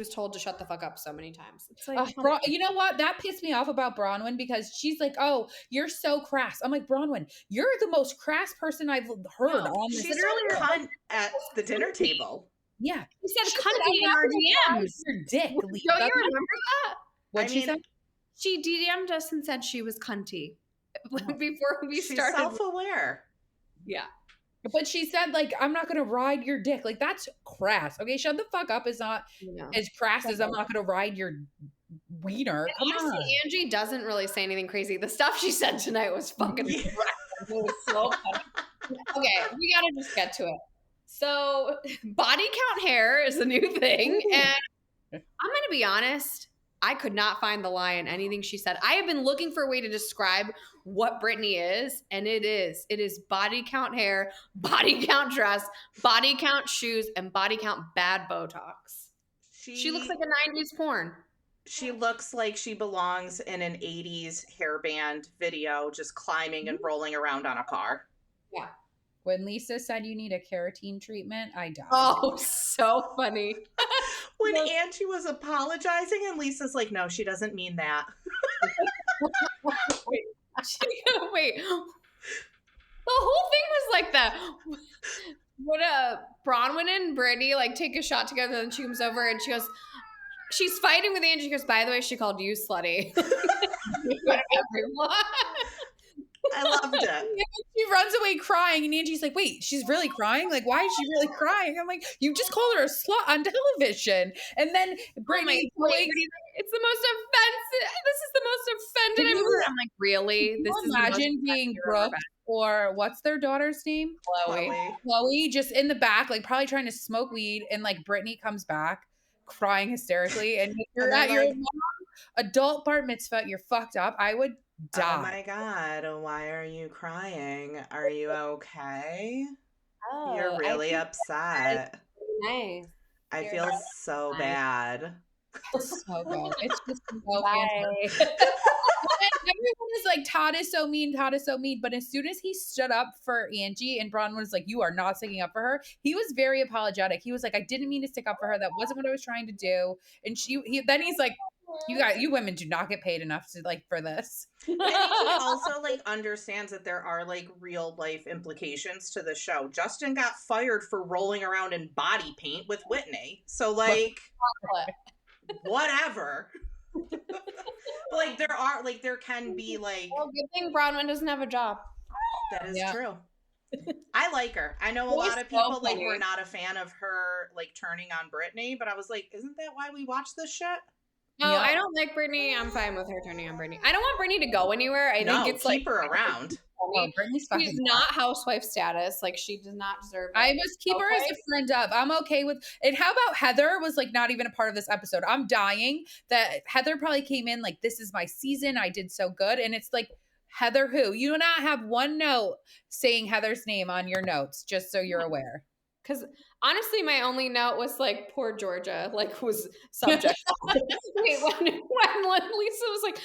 told to shut the fuck up so many times. It's like, you know what? That pissed me off about Bronwyn because she's like, "Oh, you're so crass." I'm like, Bronwyn, you're the most crass person I've heard on this. She's really cunt at the dinner table. Yeah, she said cunt in our DMs. Your dick. Don't you remember that? What she said? She DM'd us and said she was cunty before we started. She's self-aware. Yeah. But she said, like, I'm not going to ride your dick. Like, that's crass. Okay, shut the fuck up. It's not as crass as I'm not going to ride your wiener. Come honestly, on. Angie doesn't really say anything crazy. The stuff she said tonight was fucking it was so funny. Okay, we got to just get to it. So, body count hair is a new thing. And I'm going to be honest. I could not find the lie in anything she said. I have been looking for a way to describe what Brittany is, and it is body count hair, body count dress, body count shoes, and body count bad Botox. She looks like a 90s porn. She looks like she belongs in an 80s hairband video, just climbing and rolling around on a car. Yeah. When Lisa said you need a keratin treatment, I died. Oh, so funny. When Angie was apologizing and Lisa's like, no, she doesn't mean that. Wait. The whole thing was like that. When Bronwyn and Brittany like take a shot together, and she comes over and she goes, she's fighting with Angie. She goes, by the way, she called you slutty. Everyone. I loved it. She runs away crying, and Angie's like, wait, she's really crying? Like, why is she really crying? I'm like, you just called her a slut on television. And then Brittany, it's the most offensive. This is the most offended I've ever. I'm like, really? This is imagine being Brooke or what's their daughter's name? Chloe, just in the back, like probably trying to smoke weed, and like Brittany comes back crying hysterically, and you're at your adult bar mitzvah, you're fucked up. I would die. Oh my God, why are you crying? Are you okay? Oh, you're really upset. Nice. I feel so bad. So bad. It's just so bad. Everyone is like, Todd is so mean. But as soon as he stood up for Angie and Bronwyn was like, you are not sticking up for her, he was very apologetic. He was like, I didn't mean to stick up for her. That wasn't what I was trying to do. And then he's like, you women do not get paid enough to like for this. And he also like understands that there are like real life implications to the show. Justin got fired for rolling around in body paint with Whitney. So like whatever. Like there can be like, well, good thing Bronwyn doesn't have a job. That is true. I like her. I know a lot of people like were not a fan of her like turning on Brittany, but I was like, isn't that why we watch this shit? No, I don't like Brittany. I'm fine with her turning on Brittany. I don't want Brittany to go anywhere. I think it's keep her around. She's not housewife status. Like she does not deserve it. I must keep her as a friend of. I'm okay with. And how about Heather was like not even a part of this episode? I'm dying that Heather probably came in like, this is my season. I did so good. And it's like, Heather who? You do not have one note saying Heather's name on your notes, just so you're aware. Because honestly, my only note was like, poor Georgia, like was subject. Wait, when Lisa was like,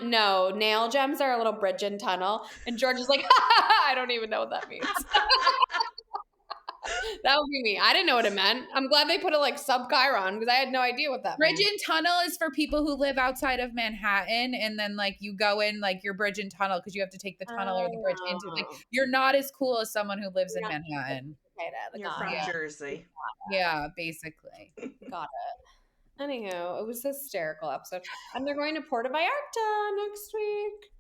no, nail gems are a little bridge and tunnel. And Georgia's like, I don't even know what that means. That would be me. I didn't know what it meant. I'm glad they put it like sub-Chiron because I had no idea what that meant. Bridge and tunnel is for people who live outside of Manhattan, and then like you go in like your bridge and tunnel because you have to take the tunnel or the bridge into. Like you're not as cool as someone who lives in Manhattan. You're from Jersey. Yeah, basically. Got it. Anywho, it was a hysterical episode. And they're going to Puerto Vallarta next week.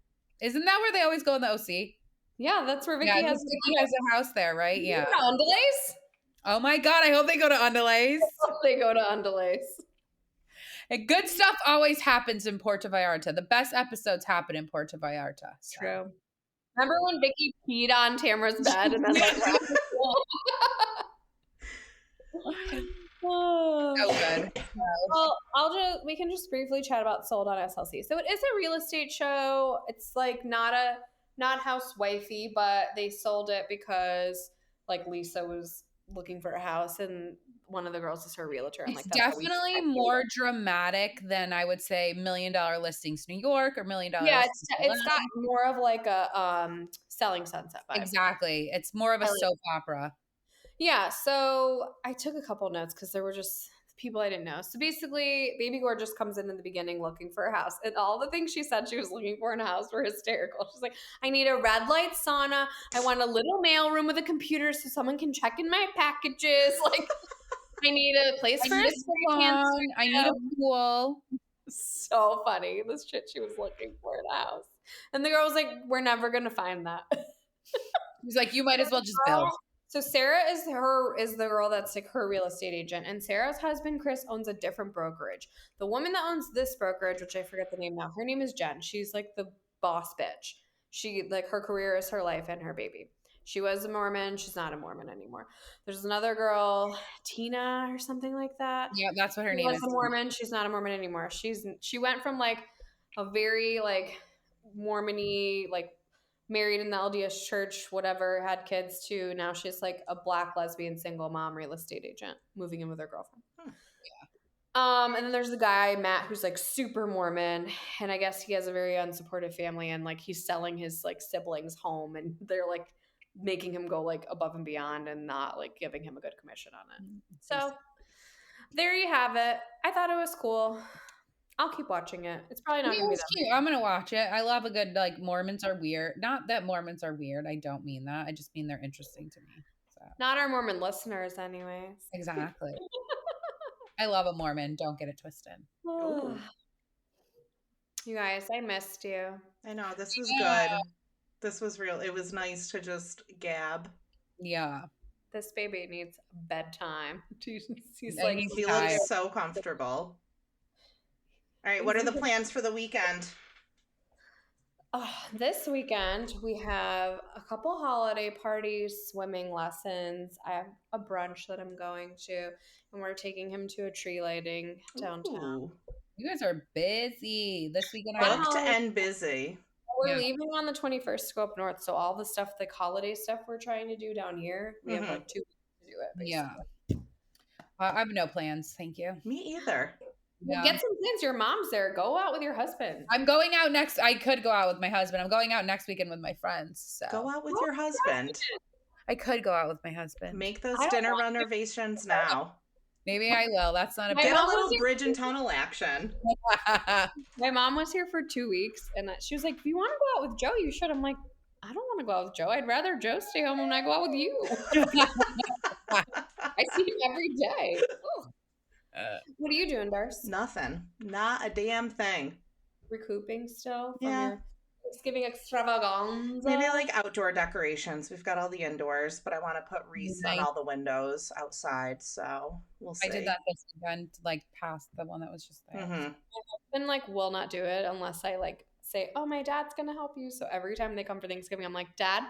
Isn't that where they always go in the OC? Yeah, that's where Vicky has a house there, right? Yeah. Andalays? Oh my God, I hope they go to Andalays. They go to Andalays. And good stuff always happens in Puerto Vallarta. The best episodes happen in Puerto Vallarta. So. True. Remember when Vicky peed on Tamara's bed and then like so good. Well, we can just briefly chat about Sold on SLC. So it is a real estate show. It's like not housewifey, but they sold it because like Lisa was looking for a house and one of the girls is her realtor. And, it's definitely more dramatic than I would say $1 Million Listings New York or $1 Million. Yeah, it's got more of like a Selling Sunset vibe. Exactly. It's more of a soap opera. Yeah, so I took a couple notes because there were just people I didn't know. So basically, Baby Gorgeous comes in the beginning looking for a house. And all the things she said she was looking for in a house were hysterical. She's like, I need a red light sauna. I want a little mail room with a computer so someone can check in my packages. Like, I need a place for a salon. I need a pool. So funny. This shit she was looking for in a house. And the girl was like, we're never going to find that. He's like, you might as well just build. So Sarah is the girl that's like her real estate agent. And Sarah's husband, Chris, owns a different brokerage. The woman that owns this brokerage, which I forget the name now, her name is Jen. She's like the boss bitch. She like her career is her life and her baby. She was a Mormon. She's not a Mormon anymore. There's another girl, Tina or something like that. Yeah, that's what her name is. She was a Mormon. She's not a Mormon anymore. She went from like a very like Mormon-y, like married in the LDS church, whatever, had kids to now she's like a Black lesbian single mom real estate agent moving in with her girlfriend. And then there's the guy, Matt, who's like super Mormon. And I guess he has a very unsupportive family and like he's selling his like siblings home and they're like making him go like above and beyond and not like giving him a good commission on it. So there you have it. I thought it was cool. I'll keep watching it. It's probably not going to be that cute. I'm going to watch it. I love a good, like, Mormons are weird. Not that Mormons are weird. I don't mean that. I just mean they're interesting to me. So. Not our Mormon listeners anyways. Exactly. I love a Mormon. Don't get it twisted. You guys, I missed you. I know. This was good. This was real. It was nice to just gab. Yeah. This baby needs bedtime. He's like, he looks so comfortable. All right, what are the plans for the weekend? This weekend, we have a couple holiday parties, swimming lessons. I have a brunch that I'm going to, and we're taking him to a tree lighting downtown. Ooh. You guys are busy this weekend. Booked and busy. We're leaving on the 21st to go up north, so all the stuff, like holiday stuff we're trying to do down here, we have like 2 weeks to do it. Basically. Yeah. I have no plans. Thank you. Me either. Well, get some plans. Your mom's there. Go out with your husband. I'm going out next. I could go out with my husband. I'm going out next weekend with my friends. So go out with your husband. I could go out with my husband. Make those dinner reservations now. Maybe I will. That's not a get a little bridge and tunnel action. My mom was here for 2 weeks, and she was like, "If you want to go out with Joe, you should." I'm like, "I don't want to go out with Joe. I'd rather Joe stay home when I go out with you." I see him every day. What are you doing, Darce? Nothing. Not a damn thing. Recouping still from your Thanksgiving extravaganza? Maybe like outdoor decorations. We've got all the indoors, but I want to put wreaths on all the windows outside, so we'll see. I did that this weekend, like past the one that was just there. My husband like will not do it unless I like say, "Oh, my dad's gonna help you." So every time they come for Thanksgiving, I'm like, "Dad,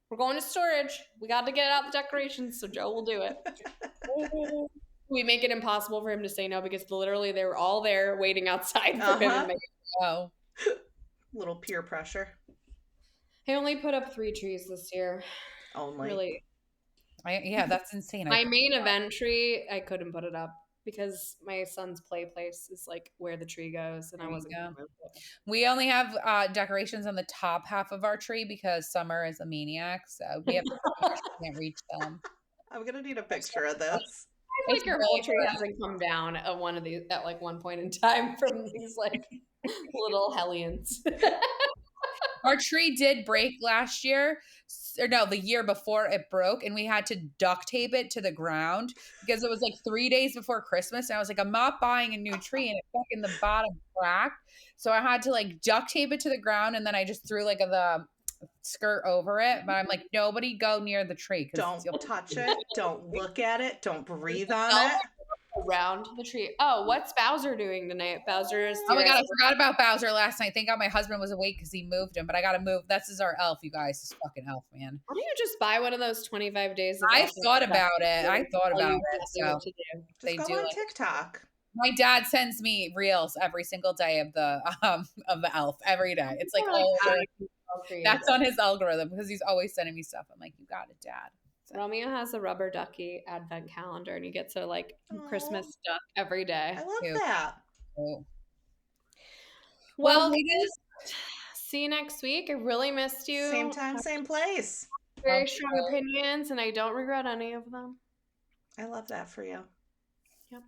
we're going to storage. We got to get out the decorations, so Joe will do it." We make it impossible for him to say no because literally they were all there waiting outside for him to make it go. Little peer pressure. I only put up 3 trees this year. Only. Really. Yeah, that's insane. My main event tree, I couldn't put it up because my son's play place is like where the tree goes, and I wasn't going to move it. We only have decorations on the top half of our tree because Summer is a maniac, so we have can't reach them. I'm gonna need a picture of this. I think your whole tree hasn't come down at one of these at like one point in time from these like little hellions. Our tree did break last year, or no, the year before it broke, and we had to duct tape it to the ground because it was like 3 days before Christmas, and I was like, I'm not buying a new tree, and it fucking the bottom cracked, so I had to like duct tape it to the ground, and then I just threw like the skirt over it, but I'm like, nobody go near the tree. Don't touch it. Don't look at it. Don't breathe on it. Around the tree. Oh, what's Bowser doing tonight? Bowser is. Oh my god, I forgot about Bowser last night. Thank God my husband was awake because he moved him, but I gotta move. This is our elf, you guys. This fucking elf, man. Why don't you just buy one of those 25 days? I thought about it. So they do on TikTok. My dad sends me reels every single day of the elf every day. It's like that's on his algorithm because he's always sending me stuff. I'm like, you got it, Dad. So. Romeo has a rubber ducky advent calendar, and he gets a like Christmas duck every day. I love that. Oh. Well, ladies, see you next week. I really missed you. Same time, same place. Very strong opinions, and I don't regret any of them. I love that for you. Yep.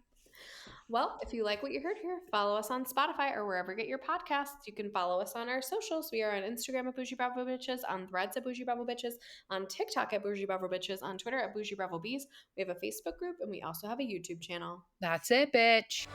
Well, if you like what you heard here, follow us on Spotify or wherever you get your podcasts. You can follow us on our socials. We are on Instagram at Boujee Bravo Bitches, on Threads at Boujee Bravo Bitches, on TikTok at Boujee Bravo Bitches, on Twitter at Boujee Bravo Bees. We have a Facebook group, and we also have a YouTube channel. That's it, bitch.